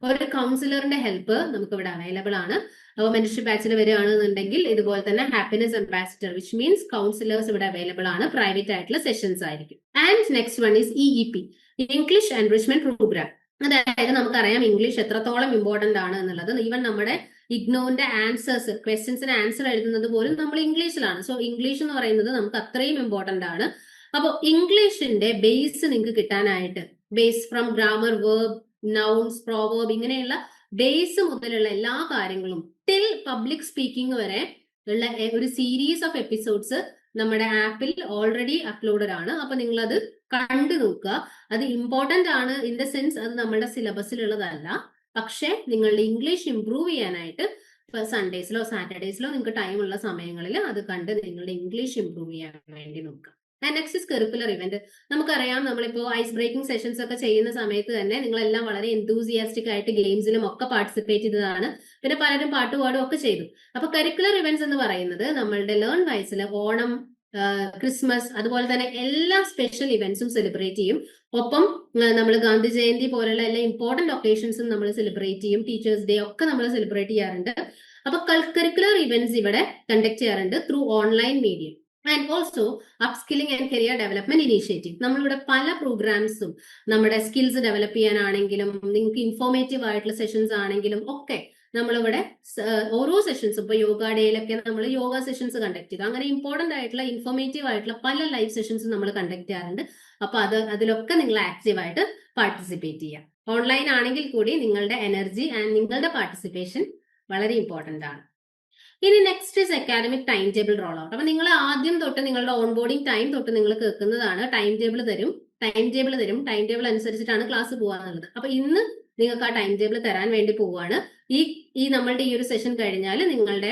ഒരു കൗൺസിലറിന്റെ ഹെൽപ്പ് നമുക്ക് ഇവിടെ അവൈലബിൾ ആണ്. അപ്പോൾ മെന്റർഷിപ്പ് ബാച്ചിൽ വരികയാണെന്നുണ്ടെങ്കിൽ ഇതുപോലെ തന്നെ happiness ambassador which means counsellors ഇവിടെ അവൈലബിൾ ആണ്. പ്രൈവറ്റ് ആയിട്ടുള്ള സെഷൻസ് ആയിരിക്കും. And next one is EEP, English enrichment programme. അതായത് നമുക്കറിയാം ഇംഗ്ലീഷ് എത്രത്തോളം ഇമ്പോർട്ടന്റ് ആണ് എന്നുള്ളത്. ഈവൻ നമ്മുടെ ഇഗ്നോന്റെ ആൻസേഴ്സ്, ക്വസ്റ്റ്യൻസിന് ആൻസർ എഴുതുന്നത് പോലും നമ്മൾ ഇംഗ്ലീഷിലാണ്. സോ ഇംഗ്ലീഷ് എന്ന് പറയുന്നത് നമുക്ക് അത്രയും ഇമ്പോർട്ടന്റ് ആണ്. അപ്പോൾ ഇംഗ്ലീഷിന്റെ ബേസ് നിങ്ങൾക്ക് കിട്ടാനായിട്ട് base from grammar, verb, nouns, proverb, ഇങ്ങനെയുള്ള ബേസ് മുതലുള്ള എല്ലാ കാര്യങ്ങളും ടിൽ പബ്ലിക് സ്പീക്കിംഗ് വരെ ഉള്ള ഒരു സീരീസ് ഓഫ് എപ്പിസോഡ്സ് നമ്മുടെ ആപ്പിൽ ഓൾറെഡി അപ്ലോഡഡ് ആണ്. അപ്പൊ നിങ്ങൾ അത് കണ്ടു നോക്കുക. അത് ഇമ്പോർട്ടന്റ് ആണ് ഇൻ ദ സെൻസ് അത് നമ്മുടെ സിലബസിലുള്ളതല്ല. പക്ഷെ നിങ്ങളുടെ ഇംഗ്ലീഷ് ഇംപ്രൂവ് ചെയ്യാനായിട്ട് ഇപ്പൊ സൺഡേസിലോ സാറ്റർഡേസിലോ നിങ്ങൾക്ക് ടൈം ഉള്ള സമയങ്ങളിൽ അത് കണ്ട് നിങ്ങളുടെ ഇംഗ്ലീഷ് ഇംപ്രൂവ് ചെയ്യാൻ വേണ്ടി നോക്കുക. And next is curricular event. നമുക്കറിയാം, നമ്മളിപ്പോ ഐസ് ബ്രേക്കിംഗ് സെഷൻസ് ഒക്കെ ചെയ്യുന്ന സമയത്ത് തന്നെ നിങ്ങളെല്ലാം വളരെ എന്തൂസിയാസ്റ്റിക് ആയിട്ട് ഗെയിംസിലും ഒക്കെ പാർട്ടിസിപ്പേറ്റ് ചെയ്തതാണ്. പിന്നെ പലരും പാട്ടുപാടും ഒക്കെ ചെയ്തു. അപ്പൊ കരിക്കുലർ ഇവന്റ്സ് എന്ന് പറയുന്നത് നമ്മളുടെ ലേൺ വൈസിൽ ഓണം, ക്രിസ്മസ്, അതുപോലെ തന്നെ എല്ലാ സ്പെഷ്യൽ ഇവന്റ്സും സെലിബ്രേറ്റ് ചെയ്യും. ഒപ്പം നമ്മൾ ഗാന്ധി ജയന്തി പോലുള്ള എല്ലാ ഇമ്പോർട്ടന്റ് ഒക്കേഷൻസും നമ്മൾ സെലിബ്രേറ്റ് ചെയ്യും. ടീച്ചേഴ്സ് ഡേ ഒക്കെ നമ്മൾ സെലിബ്രേറ്റ് ചെയ്യാറുണ്ട്. അപ്പൊ കരിക്കുലർ ഇവന്റ്സ് ഇവിടെ കണ്ടക്ട് ചെയ്യാറുണ്ട് through online medium. And also upskilling and career development initiative. നമ്മളിവിടെ പല പ്രോഗ്രാംസും നമ്മുടെ സ്കിൽസ് ഡെവലപ്പ് ചെയ്യാനാണെങ്കിലും നിങ്ങൾക്ക് ഇൻഫോർമേറ്റീവ് ആയിട്ടുള്ള സെഷൻസ് ആണെങ്കിലും ഒക്കെ നമ്മളിവിടെ ഓരോ സെഷൻസും ഇപ്പൊ യോഗ ഡേയിലൊക്കെ നമ്മൾ യോഗ സെഷൻസ് കണ്ടക്ട് ചെയ്തു. അങ്ങനെ ഇമ്പോർട്ടന്റ് ആയിട്ടുള്ള ഇൻഫോർമേറ്റീവ് ആയിട്ടുള്ള പല ലൈവ് സെഷൻസും നമ്മൾ കണ്ടക്ട് ചെയ്യാറുണ്ട്. അപ്പൊ അതിലൊക്കെ നിങ്ങൾ ആക്റ്റീവ് ആയിട്ട് പാർട്ടിസിപ്പേറ്റ് ചെയ്യാം. ഓൺലൈൻ ആണെങ്കിൽ കൂടി നിങ്ങളുടെ എനർജി ആൻഡ് നിങ്ങളുടെ പാർട്ടിസിപ്പേഷൻ വളരെ ഇമ്പോർട്ടന്റ് ആണ്. ഇനി next is academic time table role out. അപ്പൊ നിങ്ങൾ ആദ്യം തൊട്ട് നിങ്ങളുടെ ഓൺ ബോർഡിംഗ് ടൈം തൊട്ട് നിങ്ങൾ കേൾക്കുന്നതാണ്. ടൈം ടേബിൾ തരും. ടൈം ടേബിൾ അനുസരിച്ചിട്ടാണ് ക്ലാസ് പോകാന്നുള്ളത്. അപ്പൊ ഇന്ന് നിങ്ങൾക്ക് ആ ടൈം ടേബിൾ തരാൻ വേണ്ടി പോവുകയാണ്. ഈ നമ്മളുടെ ഈ ഒരു സെഷൻ കഴിഞ്ഞാൽ നിങ്ങളുടെ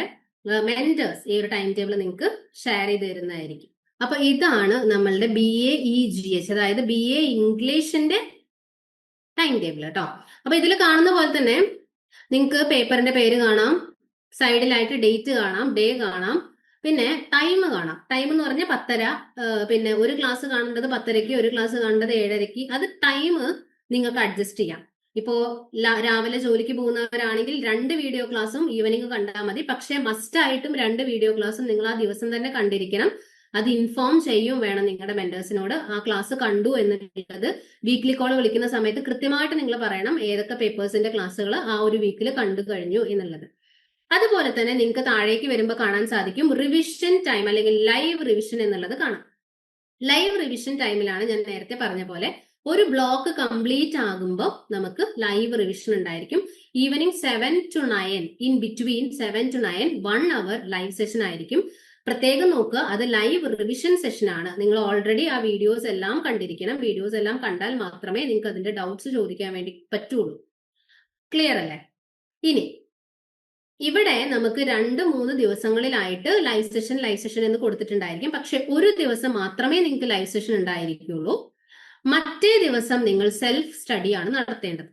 മെന്റേഴ്സ് ഈ ഒരു ടൈം ടേബിൾ നിങ്ങൾക്ക് ഷെയർ ചെയ്ത് തരുന്നതായിരിക്കും. അപ്പൊ ഇതാണ് നമ്മളുടെ BAEGH, അതായത് BA ഇംഗ്ലീഷിന്റെ ടൈം ടേബിൾ കേട്ടോ. അപ്പൊ ഇതിൽ കാണുന്ന പോലെ തന്നെ നിങ്ങൾക്ക് പേപ്പറിന്റെ പേര് കാണാം, സൈഡിലായിട്ട് ഡേറ്റ് കാണാം, ഡേ കാണാം, പിന്നെ ടൈം കാണാം. ടൈം എന്ന് പറഞ്ഞാൽ 10:30. പിന്നെ ഒരു ക്ലാസ് കാണേണ്ടത് 10:30, ഒരു ക്ലാസ് കാണേണ്ടത് 7:30. അത് ടൈം നിങ്ങൾക്ക് അഡ്ജസ്റ്റ് ചെയ്യാം. ഇപ്പോ രാവിലെ ജോലിക്ക് പോകുന്നവരാണെങ്കിൽ 2 വീഡിയോ ക്ലാസ്സും ഈവനിങ് കണ്ടാൽ മതി. പക്ഷെ മസ്റ്റ് ആയിട്ടും 2 വീഡിയോ ക്ലാസ്സും നിങ്ങൾ ആ ദിവസം തന്നെ കണ്ടിരിക്കണം. അത് ഇൻഫോം ചെയ്യും വേണം നിങ്ങളുടെ മെന്റേഴ്സിനോട്. ആ ക്ലാസ് കണ്ടു എന്നുള്ളത് വീക്ക്ലി കോൾ വിളിക്കുന്ന സമയത്ത് കൃത്യമായിട്ട് നിങ്ങൾ പറയണം ഏതൊക്കെ പേപ്പേഴ്സിന്റെ ക്ലാസ്സുകൾ ആ ഒരു വീക്കിൽ കണ്ടു കഴിഞ്ഞു എന്നുള്ളത്. അതുപോലെ തന്നെ നിങ്ങൾക്ക് താഴേക്ക് വരുമ്പോൾ കാണാൻ സാധിക്കും റിവിഷൻ ടൈം അല്ലെങ്കിൽ ലൈവ് റിവിഷൻ എന്നുള്ളത് കാണാം. ലൈവ് റിവിഷൻ ടൈമിലാണ് ഞാൻ നേരത്തെ പറഞ്ഞ പോലെ ഒരു ബ്ലോക്ക് കംപ്ലീറ്റ് ആകുമ്പോൾ നമുക്ക് ലൈവ് റിവിഷൻ ഉണ്ടായിരിക്കും. Evening 7 to 9, in between 7 to 9 1 hour live session ആയിരിക്കും. പ്രത്യേകം നോക്കുക, അത് ലൈവ് റിവിഷൻ സെഷൻ ആണ്. നിങ്ങൾ ഓൾറെഡി ആ വീഡിയോസ് എല്ലാം കണ്ടിരിക്കണം. വീഡിയോസ് എല്ലാം കണ്ടാൽ മാത്രമേ നിങ്ങൾക്ക് അതിന്റെ ഡൗട്ട്സ് ചോദിക്കാൻ വേണ്ടി പറ്റുള്ളൂ. ക്ലിയർ അല്ലേ? ഇനി ഇവിടെ നമുക്ക് 2-3 ദിവസങ്ങളിലായിട്ട് ലൈവ് സെഷൻ എന്ന് കൊടുത്തിട്ടുണ്ടായിരിക്കും. പക്ഷെ ഒരു ദിവസം മാത്രമേ നിങ്ങൾക്ക് ലൈവ് സെഷൻ ഉണ്ടായിരിക്കുള്ളൂ. മറ്റേ ദിവസം നിങ്ങൾ സെൽഫ് സ്റ്റഡിയാണ് നടത്തേണ്ടത്.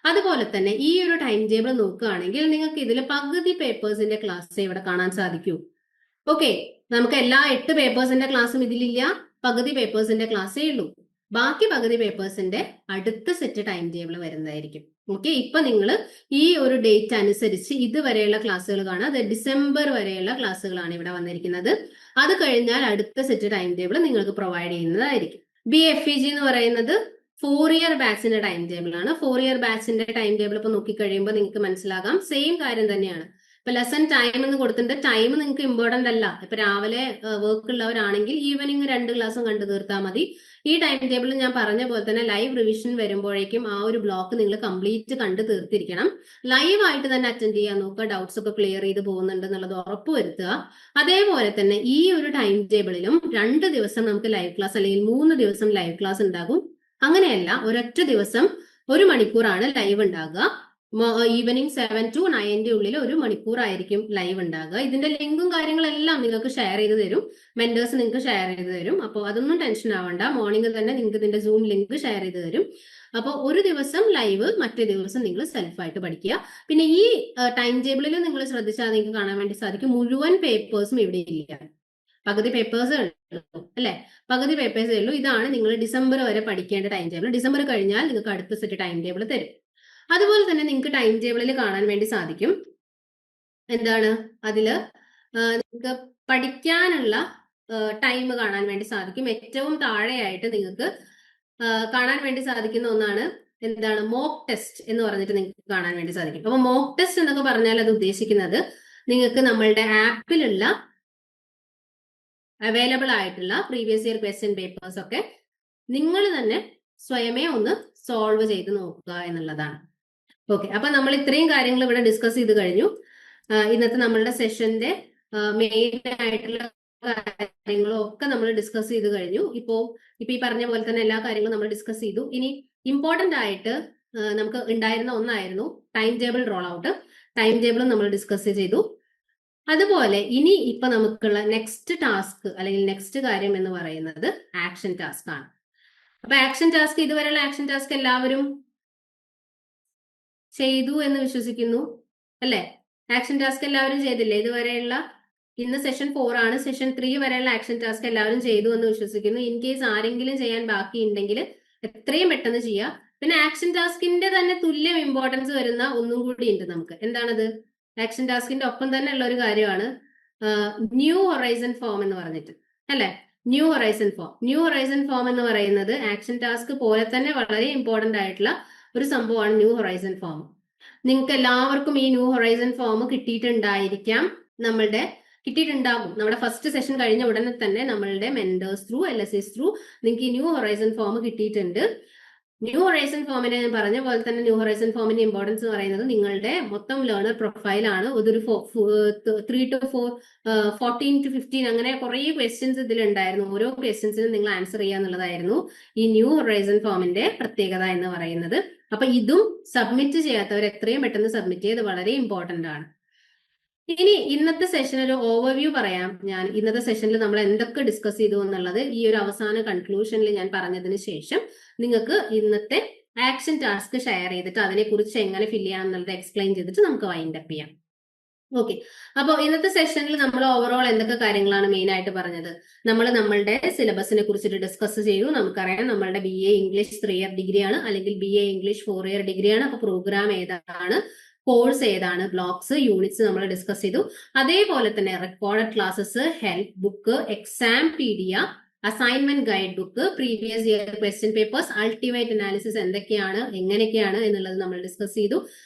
അതുപോലെ തന്നെ ഈ ഒരു ടൈം ടേബിൾ നോക്കുകയാണെങ്കിൽ നിങ്ങൾക്ക് ഇതിൽ പകുതി പേപ്പേഴ്സിന്റെ ക്ലാസ് ഇവിടെ കാണാൻ സാധിക്കൂ. ഓക്കെ, നമുക്ക് എല്ലാ 8 പേപ്പേഴ്സിന്റെ ക്ലാസ്സും ഇതിലില്ല. പകുതി പേപ്പേഴ്സിന്റെ ക്ലാസ്സേ ഉള്ളൂ. ബാക്കി പകുതി പേപ്പേഴ്സിന്റെ അടുത്ത സെറ്റ് ടൈം ടേബിൾ വരുന്നതായിരിക്കും. ഓക്കെ, ഇപ്പൊ നിങ്ങൾ ഈ ഒരു ഡേറ്റ് അനുസരിച്ച് ഇതുവരെയുള്ള ക്ലാസ്സുകൾ കാണാം. അത് ഡിസംബർ വരെയുള്ള ക്ലാസ്സുകളാണ് ഇവിടെ വന്നിരിക്കുന്നത്. അത് കഴിഞ്ഞാൽ അടുത്ത സെറ്റ് ടൈം ടേബിൾ നിങ്ങൾക്ക് പ്രൊവൈഡ് ചെയ്യുന്നതായിരിക്കും. BFEG എന്ന് പറയുന്നത് 4 ഇയർ ബാച്ചിന്റെ ടൈം ടേബിൾ ആണ്. 4 ഇയർ ബാച്ചിന്റെ ടൈം ടേബിൾ ഇപ്പൊ നോക്കിക്കഴിയുമ്പോൾ നിങ്ങൾക്ക് മനസ്സിലാകാം സെയിം കാര്യം തന്നെയാണ്. ഇപ്പൊ ലെസൺ ടൈം എന്ന് കൊടുത്തിട്ടുണ്ട്. ടൈം നിങ്ങൾക്ക് ഇമ്പോർട്ടന്റ് അല്ല. ഇപ്പൊ രാവിലെ വർക്ക് ഉള്ളവരാണെങ്കിൽ ഈവനിങ് 2 ക്ലാസ്സും കണ്ടു തീർത്താൽ മതി. ഈ ടൈം ടേബിളിൽ ഞാൻ പറഞ്ഞ പോലെ തന്നെ ലൈവ് റിവിഷൻ വരുമ്പോഴേക്കും ആ ഒരു ബ്ലോക്ക് നിങ്ങൾ കംപ്ലീറ്റ് കണ്ടു തീർത്തിരിക്കണം. ലൈവ് ആയിട്ട് തന്നെ അറ്റൻഡ് ചെയ്യാൻ നോക്കുക. ഡൗട്ട്സ് ഒക്കെ ക്ലിയർ ചെയ്ത് പോകുന്നുണ്ട് എന്നുള്ളത് ഉറപ്പുവരുത്തുക. അതേപോലെ തന്നെ ഈ ഒരു ടൈം ടേബിളിലും 2 ദിവസം നമുക്ക് ലൈവ് ക്ലാസ് അല്ലെങ്കിൽ 3 ദിവസം ലൈവ് ക്ലാസ് ഉണ്ടാകും. അങ്ങനെയല്ല, ഒരൊറ്റ ദിവസം 1 മണിക്കൂറാണ് ലൈവ് ഉണ്ടാകുക. ഈവനിങ് 7 to 9 ഉള്ളിൽ 1 മണിക്കൂറായിരിക്കും ലൈവ് ഉണ്ടാകുക. ഇതിന്റെ ലിങ്കും കാര്യങ്ങളെല്ലാം നിങ്ങൾക്ക് ഷെയർ ചെയ്ത് തരും. മെന്റേഴ്സ് നിങ്ങൾക്ക് ഷെയർ ചെയ്ത് തരും. അപ്പോൾ അതൊന്നും ടെൻഷൻ ആവണ്ട. മോർണിംഗ് തന്നെ നിങ്ങൾക്ക് ഇതിന്റെ സൂം ലിങ്ക് ഷെയർ ചെയ്ത് തരും. അപ്പോൾ ഒരു ദിവസം ലൈവ്, മറ്റേ ദിവസം നിങ്ങൾ സെൽഫായിട്ട് പഠിക്കുക. പിന്നെ ഈ ടൈം ടേബിളിൽ നിങ്ങൾ ശ്രദ്ധിച്ചാൽ നിങ്ങൾക്ക് കാണാൻ വേണ്ടി സാധിക്കും മുഴുവൻ പേപ്പേഴ്സും ഇവിടെ ഇല്ല. പകുതി പേപ്പേഴ്സേ ഉള്ളൂ അല്ലെ? പകുതി പേപ്പേഴ്സേ ഉള്ളൂ. ഇതാണ് നിങ്ങൾ ഡിസംബർ വരെ പഠിക്കേണ്ട ടൈം ടേബിൾ. ഡിസംബർ കഴിഞ്ഞാൽ നിങ്ങൾക്ക് അടുത്ത സെറ്റ് ടൈം ടേബിൾ തരും. അതുപോലെ തന്നെ നിങ്ങൾക്ക് ടൈം ടേബിളിൽ കാണാൻ വേണ്ടി സാധിക്കും എന്താണ് അതില് നിങ്ങൾക്ക് പഠിക്കാനുള്ള ടൈം കാണാൻ വേണ്ടി സാധിക്കും. ഏറ്റവും താഴെയായിട്ട് നിങ്ങൾക്ക് കാണാൻ വേണ്ടി സാധിക്കുന്ന ഒന്നാണ് എന്താണ് മോക്ക് ടെസ്റ്റ് എന്ന് പറഞ്ഞിട്ട് നിങ്ങൾക്ക് കാണാൻ വേണ്ടി സാധിക്കും. അപ്പൊ മോക്ക് ടെസ്റ്റ് എന്നൊക്കെ പറഞ്ഞാൽ അത് ഉദ്ദേശിക്കുന്നത് നിങ്ങൾക്ക് നമ്മളുടെ ആപ്പിലുള്ള അവൈലബിൾ ആയിട്ടുള്ള പ്രീവിയസ് ഇയർ ക്വസ്റ്റ്യൻ പേപ്പേഴ്സ് ഒക്കെ നിങ്ങൾ തന്നെ സ്വയമേ ഒന്ന് സോൾവ് ചെയ്ത് നോക്കുക എന്നുള്ളതാണ്. ഓക്കെ, അപ്പൊ നമ്മൾ ഇത്രയും കാര്യങ്ങൾ ഇവിടെ ഡിസ്കസ് ചെയ്ത് കഴിഞ്ഞു. ഇന്നത്തെ നമ്മളുടെ സെഷന്റെ മെയിൻ ആയിട്ടുള്ള കാര്യങ്ങളും ഒക്കെ നമ്മൾ ഡിസ്കസ് ചെയ്ത് കഴിഞ്ഞു. ഇപ്പൊ ഈ പറഞ്ഞ പോലെ തന്നെ എല്ലാ കാര്യങ്ങളും നമ്മൾ ഡിസ്കസ് ചെയ്തു. ഇനി ഇമ്പോർട്ടന്റ് ആയിട്ട് നമുക്ക് ഉണ്ടായിരുന്ന ഒന്നായിരുന്നു time table role out. Time ടേബിളും നമ്മൾ ഡിസ്കസ് ചെയ്തു. അതുപോലെ ഇനി ഇപ്പൊ നമുക്കുള്ള നെക്സ്റ്റ് ടാസ്ക് അല്ലെങ്കിൽ നെക്സ്റ്റ് കാര്യം എന്ന് പറയുന്നത് ആക്ഷൻ ടാസ്ക് ആണ്. അപ്പൊ ആക്ഷൻ ടാസ്ക്, ഇതുവരെയുള്ള ആക്ഷൻ ടാസ്ക് എല്ലാവരും ചെയ്തു എന്ന് വിശ്വസിക്കുന്നു അല്ലെ? ആക്ഷൻ ടാസ്ക് എല്ലാവരും ചെയ്തില്ലേ? ഇതുവരെയുള്ള, ഇന്ന് സെഷൻ 4 ആണ്, സെഷൻ 3 വരെയുള്ള ആക്ഷൻ ടാസ്ക് എല്ലാവരും ചെയ്തു എന്ന് വിശ്വസിക്കുന്നു. ഇൻ കേസ് ആരെങ്കിലും ചെയ്യാൻ ബാക്കിയുണ്ടെങ്കിൽ എത്രയും പെട്ടെന്ന് ചെയ്യുക. പിന്നെ ആക്ഷൻ ടാസ്കിന്റെ തന്നെ തുല്യം ഇമ്പോർട്ടൻസ് വരുന്ന ഒന്നും കൂടി ഉണ്ട് നമുക്ക്. എന്താണത്? ആക്ഷൻ ടാസ്കിന്റെ ഒപ്പം തന്നെ ഉള്ള ഒരു കാര്യമാണ് ന്യൂ ഹൊറൈസൺ ഫോം എന്ന് പറഞ്ഞിട്ട്, അല്ലെ? New horizon form. New horizon form എന്ന് പറയുന്നത് ആക്ഷൻ ടാസ്ക് പോലെ തന്നെ വളരെ ഇമ്പോർട്ടന്റ് ആയിട്ടുള്ള ഒരു സംഭവമാണ് ന്യൂ ഹൊറൈസൺ ഫോം. നിങ്ങൾക്ക് എല്ലാവർക്കും ഈ ന്യൂ ഹൊറൈസൺ ഫോം കിട്ടിയിട്ടുണ്ടായിരിക്കാം. കിട്ടിയിട്ടുണ്ടാകും. നമ്മുടെ ഫസ്റ്റ് സെഷൻ കഴിഞ്ഞ ഉടനെ തന്നെ നമ്മളുടെ മെന്റേഴ്സ് ത്രൂ, LSS ത്രൂ നിങ്ങൾക്ക് ഈ ന്യൂ ഹൊറൈസൺ ഫോം കിട്ടിയിട്ടുണ്ട്. ന്യൂ ഹൊറൈസൺ ഫോമിനെ ഞാൻ പറഞ്ഞ പോലെ തന്നെ ന്യൂ ഹൊറൈസൺ ഫോമിന്റെ ഇമ്പോർട്ടൻസ് എന്ന് പറയുന്നത് നിങ്ങളുടെ മൊത്തം ലേണർ പ്രൊഫൈലാണ്. അതൊരു 3 to 4 14 to 15 അങ്ങനെ കുറെ ക്വസ്റ്റ്യൻസ് ഇതിലുണ്ടായിരുന്നു. ഓരോ ക്വസ്റ്റ്യൻസിനും നിങ്ങൾ ആൻസർ ചെയ്യുക എന്നുള്ളതായിരുന്നു ഈ ന്യൂ ഹൊറൈസൺ ഫോമിന്റെ പ്രത്യേകത എന്ന് പറയുന്നത്. അപ്പൊ ഇതും സബ്മിറ്റ് ചെയ്യാത്തവർ എത്രയും പെട്ടെന്ന് സബ്മിറ്റ് ചെയ്ത് വളരെ ഇമ്പോർട്ടന്റ് ആണ്. ഇനി ഇന്നത്തെ സെഷൻ ഒരു ഓവർവ്യൂ പറയാം ഞാൻ. ഇന്നത്തെ സെഷനിൽ നമ്മൾ എന്തൊക്കെ ഡിസ്കസ് ചെയ്തു എന്നുള്ളത് ഈ ഒരു അവസാന കൺക്ലൂഷനിൽ ഞാൻ പറഞ്ഞതിന് ശേഷം നിങ്ങൾക്ക് ഇന്നത്തെ ആക്ഷൻ ടാസ്ക് ഷെയർ ചെയ്തിട്ട് അതിനെക്കുറിച്ച് എങ്ങനെ ഫില്ല് ചെയ്യാം എന്നുള്ളത് എക്സ്പ്ലെയിൻ ചെയ്തിട്ട് നമുക്ക് വൈൻഡ് അപ്പ് ചെയ്യാം. ഓക്കെ, അപ്പോൾ ഇന്നത്തെ സെഷനിൽ നമ്മൾ ഓവറോൾ എന്തൊക്കെ കാര്യങ്ങളാണ് മെയിൻ ആയിട്ട് പറഞ്ഞത്? നമ്മൾ നമ്മളുടെ സിലബസിനെ കുറിച്ചിട്ട് ഡിസ്കസ് ചെയ്തു. നമുക്കറിയാം നമ്മളുടെ BA ഇംഗ്ലീഷ് 3 ഇയർ ഡിഗ്രിയാണ്, അല്ലെങ്കിൽ BA ഇംഗ്ലീഷ് 4 ഇയർ ഡിഗ്രിയാണ്. അപ്പൊ പ്രോഗ്രാം ഏതാണ്, കോഴ്സ് ഏതാണ്, ബ്ലോക്സ്, യൂണിറ്റ്സ് നമ്മൾ ഡിസ്കസ് ചെയ്തു. അതേപോലെ തന്നെ recorded classes, help book, exam PDF, assignment guide book, previous year question papers, ultimate analysis എന്തൊക്കെയാണ്, എങ്ങനെയൊക്കെയാണ് എന്നുള്ളത് നമ്മൾ ഡിസ്കസ് ചെയ്തു.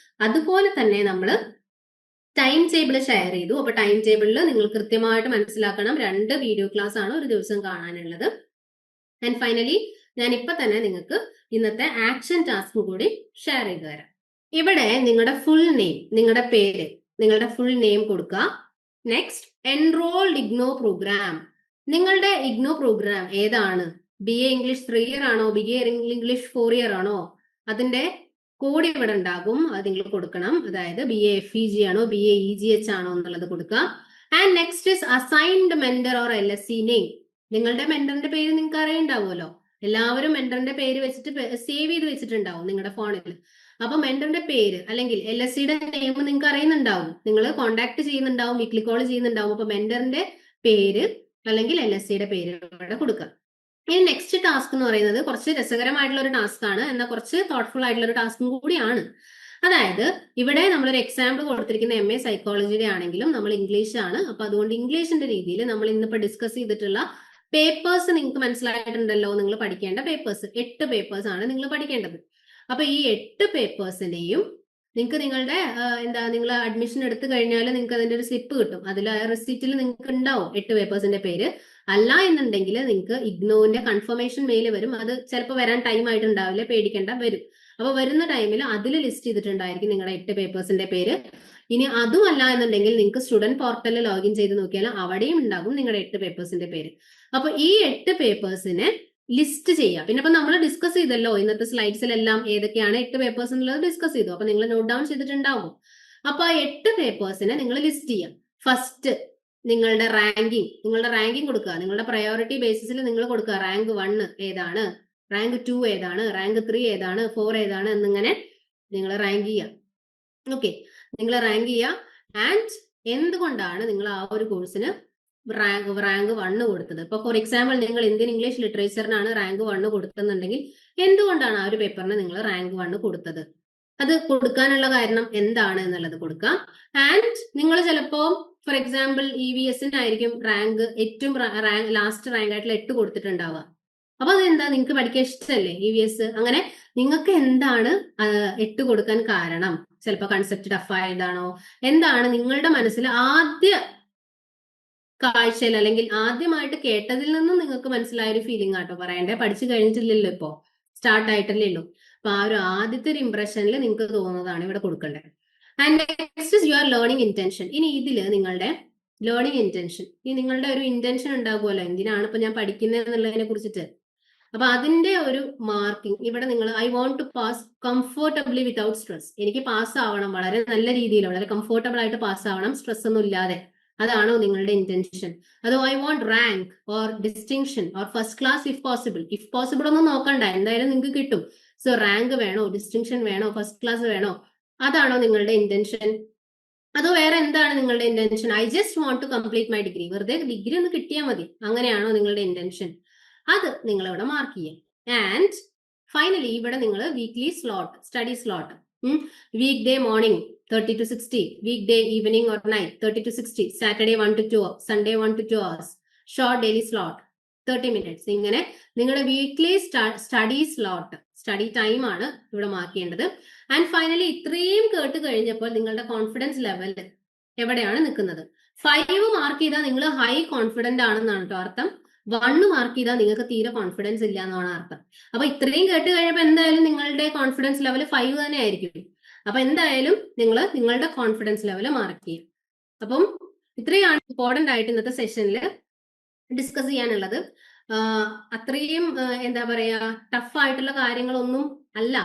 അതുപോലെ തന്നെ നമ്മൾ ടൈം ടേബിൾ ഷെയർ ചെയ്തു. അപ്പൊ ടൈം ടേബിളിൽ നിങ്ങൾ കൃത്യമായിട്ട് മനസ്സിലാക്കണം, 2 വീഡിയോ ക്ലാസ് ആണ് ഒരു ദിവസം കാണാനുള്ളത്. ആൻഡ് ഫൈനലി ഞാൻ ഇപ്പൊ തന്നെ നിങ്ങൾക്ക് ഇന്നത്തെ ആക്ഷൻ ടാസ്ക് കൂടി ഷെയർ ചെയ്തു തരാം. ഇവിടെ നിങ്ങളുടെ ഫുൾ നെയിം, നിങ്ങളുടെ പേര്, നിങ്ങളുടെ ഫുൾ നെയിം കൊടുക്കുക. Next, enrolled IGNOU programme. നിങ്ങളുടെ ഇഗ്നോ പ്രോഗ്രാം ഏതാണ്? BA ഇംഗ്ലീഷ് 3 ഇയർ ആണോ, BA ഇംഗ്ലീഷ് 4 ഇയർ ആണോ? അതിന്റെ കോഡ് ഇവിടെ ഉണ്ടാകും, അത് നിങ്ങൾ കൊടുക്കണം. അതായത് BA FEG ആണോ, BA EGH ആണോ എന്നുള്ളത് കൊടുക്കുക. And next is assigned mentor or LSC name. നിങ്ങളുടെ മെന്ററിന്റെ പേര് നിങ്ങൾക്ക് അറിയുണ്ടാവുമല്ലോ. എല്ലാവരും മെന്ററിന്റെ പേര് വെച്ചിട്ട് സേവ് ചെയ്ത് വെച്ചിട്ടുണ്ടാവും നിങ്ങളുടെ ഫോണിൽ. അപ്പൊ മെന്ററിന്റെ പേര് അല്ലെങ്കിൽ LSCയുടെ നെയിം നിങ്ങൾക്ക് അറിയുന്നുണ്ടാവും, നിങ്ങൾ കോൺടാക്ട് ചെയ്യുന്നുണ്ടാവും, വീക്ക്ലി കോൾ ചെയ്യുന്നുണ്ടാവും. അപ്പൊ മെന്ററിന്റെ പേര് അല്ലെങ്കിൽ LSCയുടെ പേര് ഇവിടെ കൊടുക്കുക. ഇനി നെക്സ്റ്റ് ടാസ്ക് എന്ന് പറയുന്നത് കുറച്ച് രസകരമായിട്ടുള്ള ഒരു ടാസ്ക് ആണ്, എന്നാൽ കുറച്ച് തോട്ട്ഫുൾ ആയിട്ടുള്ള ഒരു ടാസ്കും കൂടിയാണ്. അതായത് ഇവിടെ നമ്മളൊരു എക്സാമ്പിൾ കൊടുത്തിരിക്കുന്ന MA സൈക്കോളജിയുടെ ആണെങ്കിലും നമ്മൾ ഇംഗ്ലീഷ് ആണ്. അപ്പൊ അതുകൊണ്ട് ഇംഗ്ലീഷിന്റെ രീതിയിൽ നമ്മൾ ഇന്നിപ്പോ ഡിസ്കസ് ചെയ്തിട്ടുള്ള പേപ്പേഴ്സ് നിങ്ങൾക്ക് മനസ്സിലായിട്ടുണ്ടല്ലോ. നിങ്ങൾ പഠിക്കേണ്ട പേപ്പേഴ്സ് 8 പേപ്പേഴ്സ് ആണ് നിങ്ങൾ പഠിക്കേണ്ടത്. അപ്പൊ ഈ 8 പേപ്പേഴ്സിനെയും നിങ്ങൾക്ക് നിങ്ങളുടെ നിങ്ങൾ അഡ്മിഷൻ എടുത്തു കഴിഞ്ഞാൽ നിങ്ങൾക്ക് അതിന്റെ ഒരു സ്ലിപ്പ് കിട്ടും. അതിൽ റെസിപ്റ്റിൽ നിങ്ങൾക്ക് ഉണ്ടാവും 8 പേപ്പേഴ്സിന്റെ പേര്. അല്ല എന്നുണ്ടെങ്കിൽ നിങ്ങൾക്ക് ഇഗ്നോന്റെ കൺഫർമേഷൻ മെയിൽ വരും. അത് ചിലപ്പോൾ വരാൻ ടൈം ആയിട്ടുണ്ടാവില്ല, പേടിക്കേണ്ട, വരും. അപ്പൊ വരുന്ന ടൈമിൽ അതിൽ ലിസ്റ്റ് ചെയ്തിട്ടുണ്ടായിരിക്കും നിങ്ങളുടെ 8 പേപ്പേഴ്സിന്റെ പേര്. ഇനി അതും അല്ല എന്നുണ്ടെങ്കിൽ നിങ്ങൾക്ക് സ്റ്റുഡന്റ് പോർട്ടലിൽ ലോഗിൻ ചെയ്ത് നോക്കിയാൽ അവിടെയും ഉണ്ടാകും നിങ്ങളുടെ 8 പേപ്പേഴ്സിന്റെ പേര്. അപ്പൊ ഈ 8 പേപ്പേഴ്സിനെ ലിസ്റ്റ് ചെയ്യാം. പിന്നെ ഇപ്പൊ നമ്മൾ ഡിസ്കസ് ചെയ്തല്ലോ ഇന്നത്തെ സ്ലൈഡ്സിലെല്ലാം ഏതൊക്കെയാണ് 8 പേപ്പേഴ്സ് എന്നുള്ളത് ഡിസ്കസ് ചെയ്തു. അപ്പൊ നിങ്ങൾ നോട്ട് ഡൗൺ ചെയ്തിട്ടുണ്ടാവും. അപ്പൊ ആ 8 പേപ്പേഴ്സിനെ നിങ്ങൾ ലിസ്റ്റ് ചെയ്യാം. ഫസ്റ്റ് നിങ്ങളുടെ റാങ്കിങ് കൊടുക്കുക. നിങ്ങളുടെ പ്രയോറിറ്റി ബേസിസിൽ നിങ്ങൾ കൊടുക്കുക. റാങ്ക് 1 ഏതാണ്, റാങ്ക് 2 ഏതാണ്, റാങ്ക് 3 ഏതാണ്, 4 ഏതാണ് എന്നിങ്ങനെ നിങ്ങൾ റാങ്ക് ചെയ്യാം. ഓക്കെ, നിങ്ങൾ റാങ്ക് ചെയ്യുക. ആൻഡ് എന്തുകൊണ്ടാണ് നിങ്ങൾ ആ ഒരു കോഴ്സിന് റാങ്ക് 1 കൊടുത്തത്? ഇപ്പൊ ഫോർ എക്സാമ്പിൾ നിങ്ങൾ ഇന്ത്യൻ ഇംഗ്ലീഷ് ലിറ്ററേച്ചറിനാണ് റാങ്ക് 1 കൊടുത്തെന്നുണ്ടെങ്കിൽ എന്തുകൊണ്ടാണ് ആ ഒരു പേപ്പറിന് നിങ്ങൾ റാങ്ക് 1 കൊടുത്തത്? അത് കൊടുക്കാനുള്ള കാരണം എന്താണ് എന്നുള്ളത് കൊടുക്കാം. ആൻഡ് നിങ്ങൾ ചിലപ്പോ ഫോർ എക്സാമ്പിൾ EVSനായിരിക്കും റാങ്ക് ഏറ്റവും ലാസ്റ്റ് റാങ്ക് ആയിട്ടുള്ള 8 കൊടുത്തിട്ടുണ്ടാവുക. അപ്പൊ അതെന്താ, നിങ്ങൾക്ക് പഠിക്കാൻ ഇഷ്ടമല്ലേ EVS? അങ്ങനെ നിങ്ങൾക്ക് എന്താണ് 8 കൊടുക്കാൻ കാരണം? ചിലപ്പോൾ കൺസെപ്റ്റ് ടഫ് ആയതാണോ, എന്താണ് നിങ്ങളുടെ മനസ്സിൽ ആദ്യ കാഴ്ചയിൽ അല്ലെങ്കിൽ ആദ്യമായിട്ട് കേട്ടതിൽ നിന്നും നിങ്ങൾക്ക് മനസ്സിലായ ഒരു ഫീലിംഗ് ആട്ടോ പറയണ്ടേ. പഠിച്ചു കഴിഞ്ഞിട്ടില്ലല്ലോ, ഇപ്പോ സ്റ്റാർട്ട് ആയിട്ടല്ലേ ഉള്ളൂ. അപ്പൊ ആ ഒരു ആദ്യത്തെ ഒരു ഇംപ്രഷനിൽ നിങ്ങൾക്ക് തോന്നുന്നതാണ് ഇവിടെ കൊടുക്കേണ്ടത്. And next is your learning intention. ഇനി ഇതില് നിങ്ങളുടെ ലേണിംഗ് ഇന്റൻഷൻ, ഈ നിങ്ങളുടെ ഒരു ഇന്റൻഷൻ ഉണ്ടാകുമല്ലോ, എന്തിനാണ് ഇപ്പൊ ഞാൻ പഠിക്കുന്നത് എന്നുള്ളതിനെ കുറിച്ചിട്ട്. അപ്പൊ അതിന്റെ ഒരു മാർക്കിംഗ് ഇവിടെ നിങ്ങൾ I want to pass comfortably without stress. എനിക്ക് പാസ് ആവണം, വളരെ നല്ല രീതിയിൽ വളരെ കംഫർട്ടബിൾ ആയിട്ട് പാസ് ആവണം, സ്ട്രെസ് ഒന്നും ഇല്ലാതെ. അതാണോ നിങ്ങളുടെ ഇന്റൻഷൻ? അതോ I want rank or distinction or first class if possible. If possible ഒന്നും നോക്കണ്ട, എന്തായാലും നിങ്ങൾക്ക് കിട്ടും. സോ റാങ്ക് വേണോ, ഡിസ്റ്റിങ്ഷൻ വേണോ, ഫസ്റ്റ് ക്ലാസ് വേണോ, അതാണോ നിങ്ങളുടെ ഇന്റൻഷൻ? അതോ വേറെ എന്താണ് നിങ്ങളുടെ intention? I just want to complete my degree, വെറുതെ ഡിഗ്രി ഒന്ന് കിട്ടിയാൽ മതി, അങ്ങനെയാണോ നിങ്ങളുടെ ഇന്റൻഷൻ? അത് നിങ്ങൾ ഇവിടെ മാർക്ക് ചെയ്യാം. ആൻഡ് ഫൈനലി ഇവിടെ നിങ്ങൾ weekly slot, study slot, week day morning 30 to 60, week day evening or night 30 to 60, Saturday 1 to 2, Sunday 1 to 2 hours, short daily slot 30 minutes. ഇങ്ങനെ നിങ്ങളുടെ weekly study slot, study time ആണ് ഇവിടെ mark ചെയ്യേണ്ടത്. And finally ഇത്രയും കേട്ട് കഴിഞ്ഞപ്പോൾ നിങ്ങളുടെ confidence level എവിടെയാണ് നിൽക്കുന്നത്? 5 മാർക്ക് ചെയ്താൽ നിങ്ങൾ ഹൈ കോൺഫിഡന്റ് ആണെന്നാണ് കേട്ടോ അർത്ഥം. 1 മാർക്ക് ചെയ്താൽ നിങ്ങൾക്ക് തീരെ കോൺഫിഡൻസ് ഇല്ല എന്നാണ് അർത്ഥം. അപ്പൊ ഇത്രയും കേട്ട് കഴിയുമ്പോൾ എന്തായാലും നിങ്ങളുടെ കോൺഫിഡൻസ് ലെവൽ 5 തന്നെ ആയിരിക്കും. അപ്പൊ എന്തായാലും നിങ്ങൾ നിങ്ങളുടെ കോൺഫിഡൻസ് ലെവൽ മാർക്ക് ചെയ്യും. അപ്പം ഇത്രയാണ് ഇമ്പോർട്ടന്റ് ആയിട്ട് ഇന്നത്തെ സെഷനിൽ ഡിസ്കസ് ചെയ്യാനുള്ളത്. അത്രയും എന്താ പറയാ, ടഫ് ആയിട്ടുള്ള കാര്യങ്ങളൊന്നും അല്ല,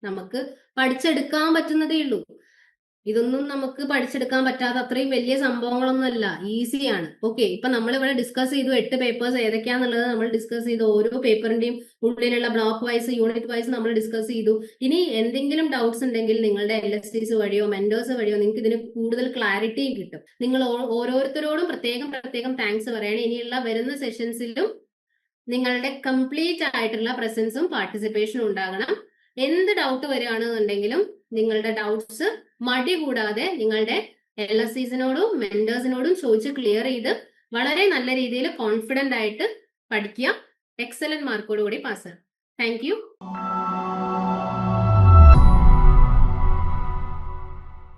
നമുക്ക് പഠിച്ചെടുക്കാൻ പറ്റുന്നതേ ഉള്ളൂ. ഇതൊന്നും നമുക്ക് പഠിച്ചെടുക്കാൻ പറ്റാത്ത അത്രയും വലിയ സംഭവങ്ങളൊന്നും അല്ല, ഈസിയാണ്. ഓക്കെ, ഇപ്പൊ നമ്മൾ ഇവിടെ ഡിസ്കസ് ചെയ്തു 8 പേപ്പേഴ്സ് ഏതൊക്കെയാന്നുള്ളത് നമ്മൾ ഡിസ്കസ് ചെയ്തു. ഓരോ പേപ്പറിന്റെയും ഉള്ളിലുള്ള ബ്ലോക്ക് വൈസ്, യൂണിറ്റ് വൈസ് നമ്മൾ ഡിസ്കസ് ചെയ്തു. ഇനി എന്തെങ്കിലും ഡൗട്ട്സ് ഉണ്ടെങ്കിൽ നിങ്ങളുടെ LSTs വഴിയോ മെന്റേഴ്സ് വഴിയോ നിങ്ങൾക്ക് ഇതിന് കൂടുതൽ ക്ലാരിറ്റി കിട്ടും. നിങ്ങൾ ഓരോരുത്തരോടും പ്രത്യേകം താങ്ക്സ് പറയണം. ഇനിയുള്ള വരുന്ന സെഷൻസിലും നിങ്ങളുടെ കംപ്ലീറ്റ് ആയിട്ടുള്ള പ്രസൻസും പാർട്ടിസിപ്പേഷനും ഉണ്ടാകണം. എന്ത് ഡൗട്ട് വരികയാണെന്നുണ്ടെങ്കിലും നിങ്ങളുടെ ഡൗട്ട്സ് മടി കൂടാതെ നിങ്ങളുടെ LSCസിനോടും മെന്റേഴ്സിനോടും ചോദിച്ച് ക്ലിയർ ചെയ്ത് വളരെ നല്ല രീതിയിൽ കോൺഫിഡന്റ് ആയിട്ട് പഠിക്കുക. എക്സലന്റ് മാർക്കോടുകൂടി പാസ്. Thank U.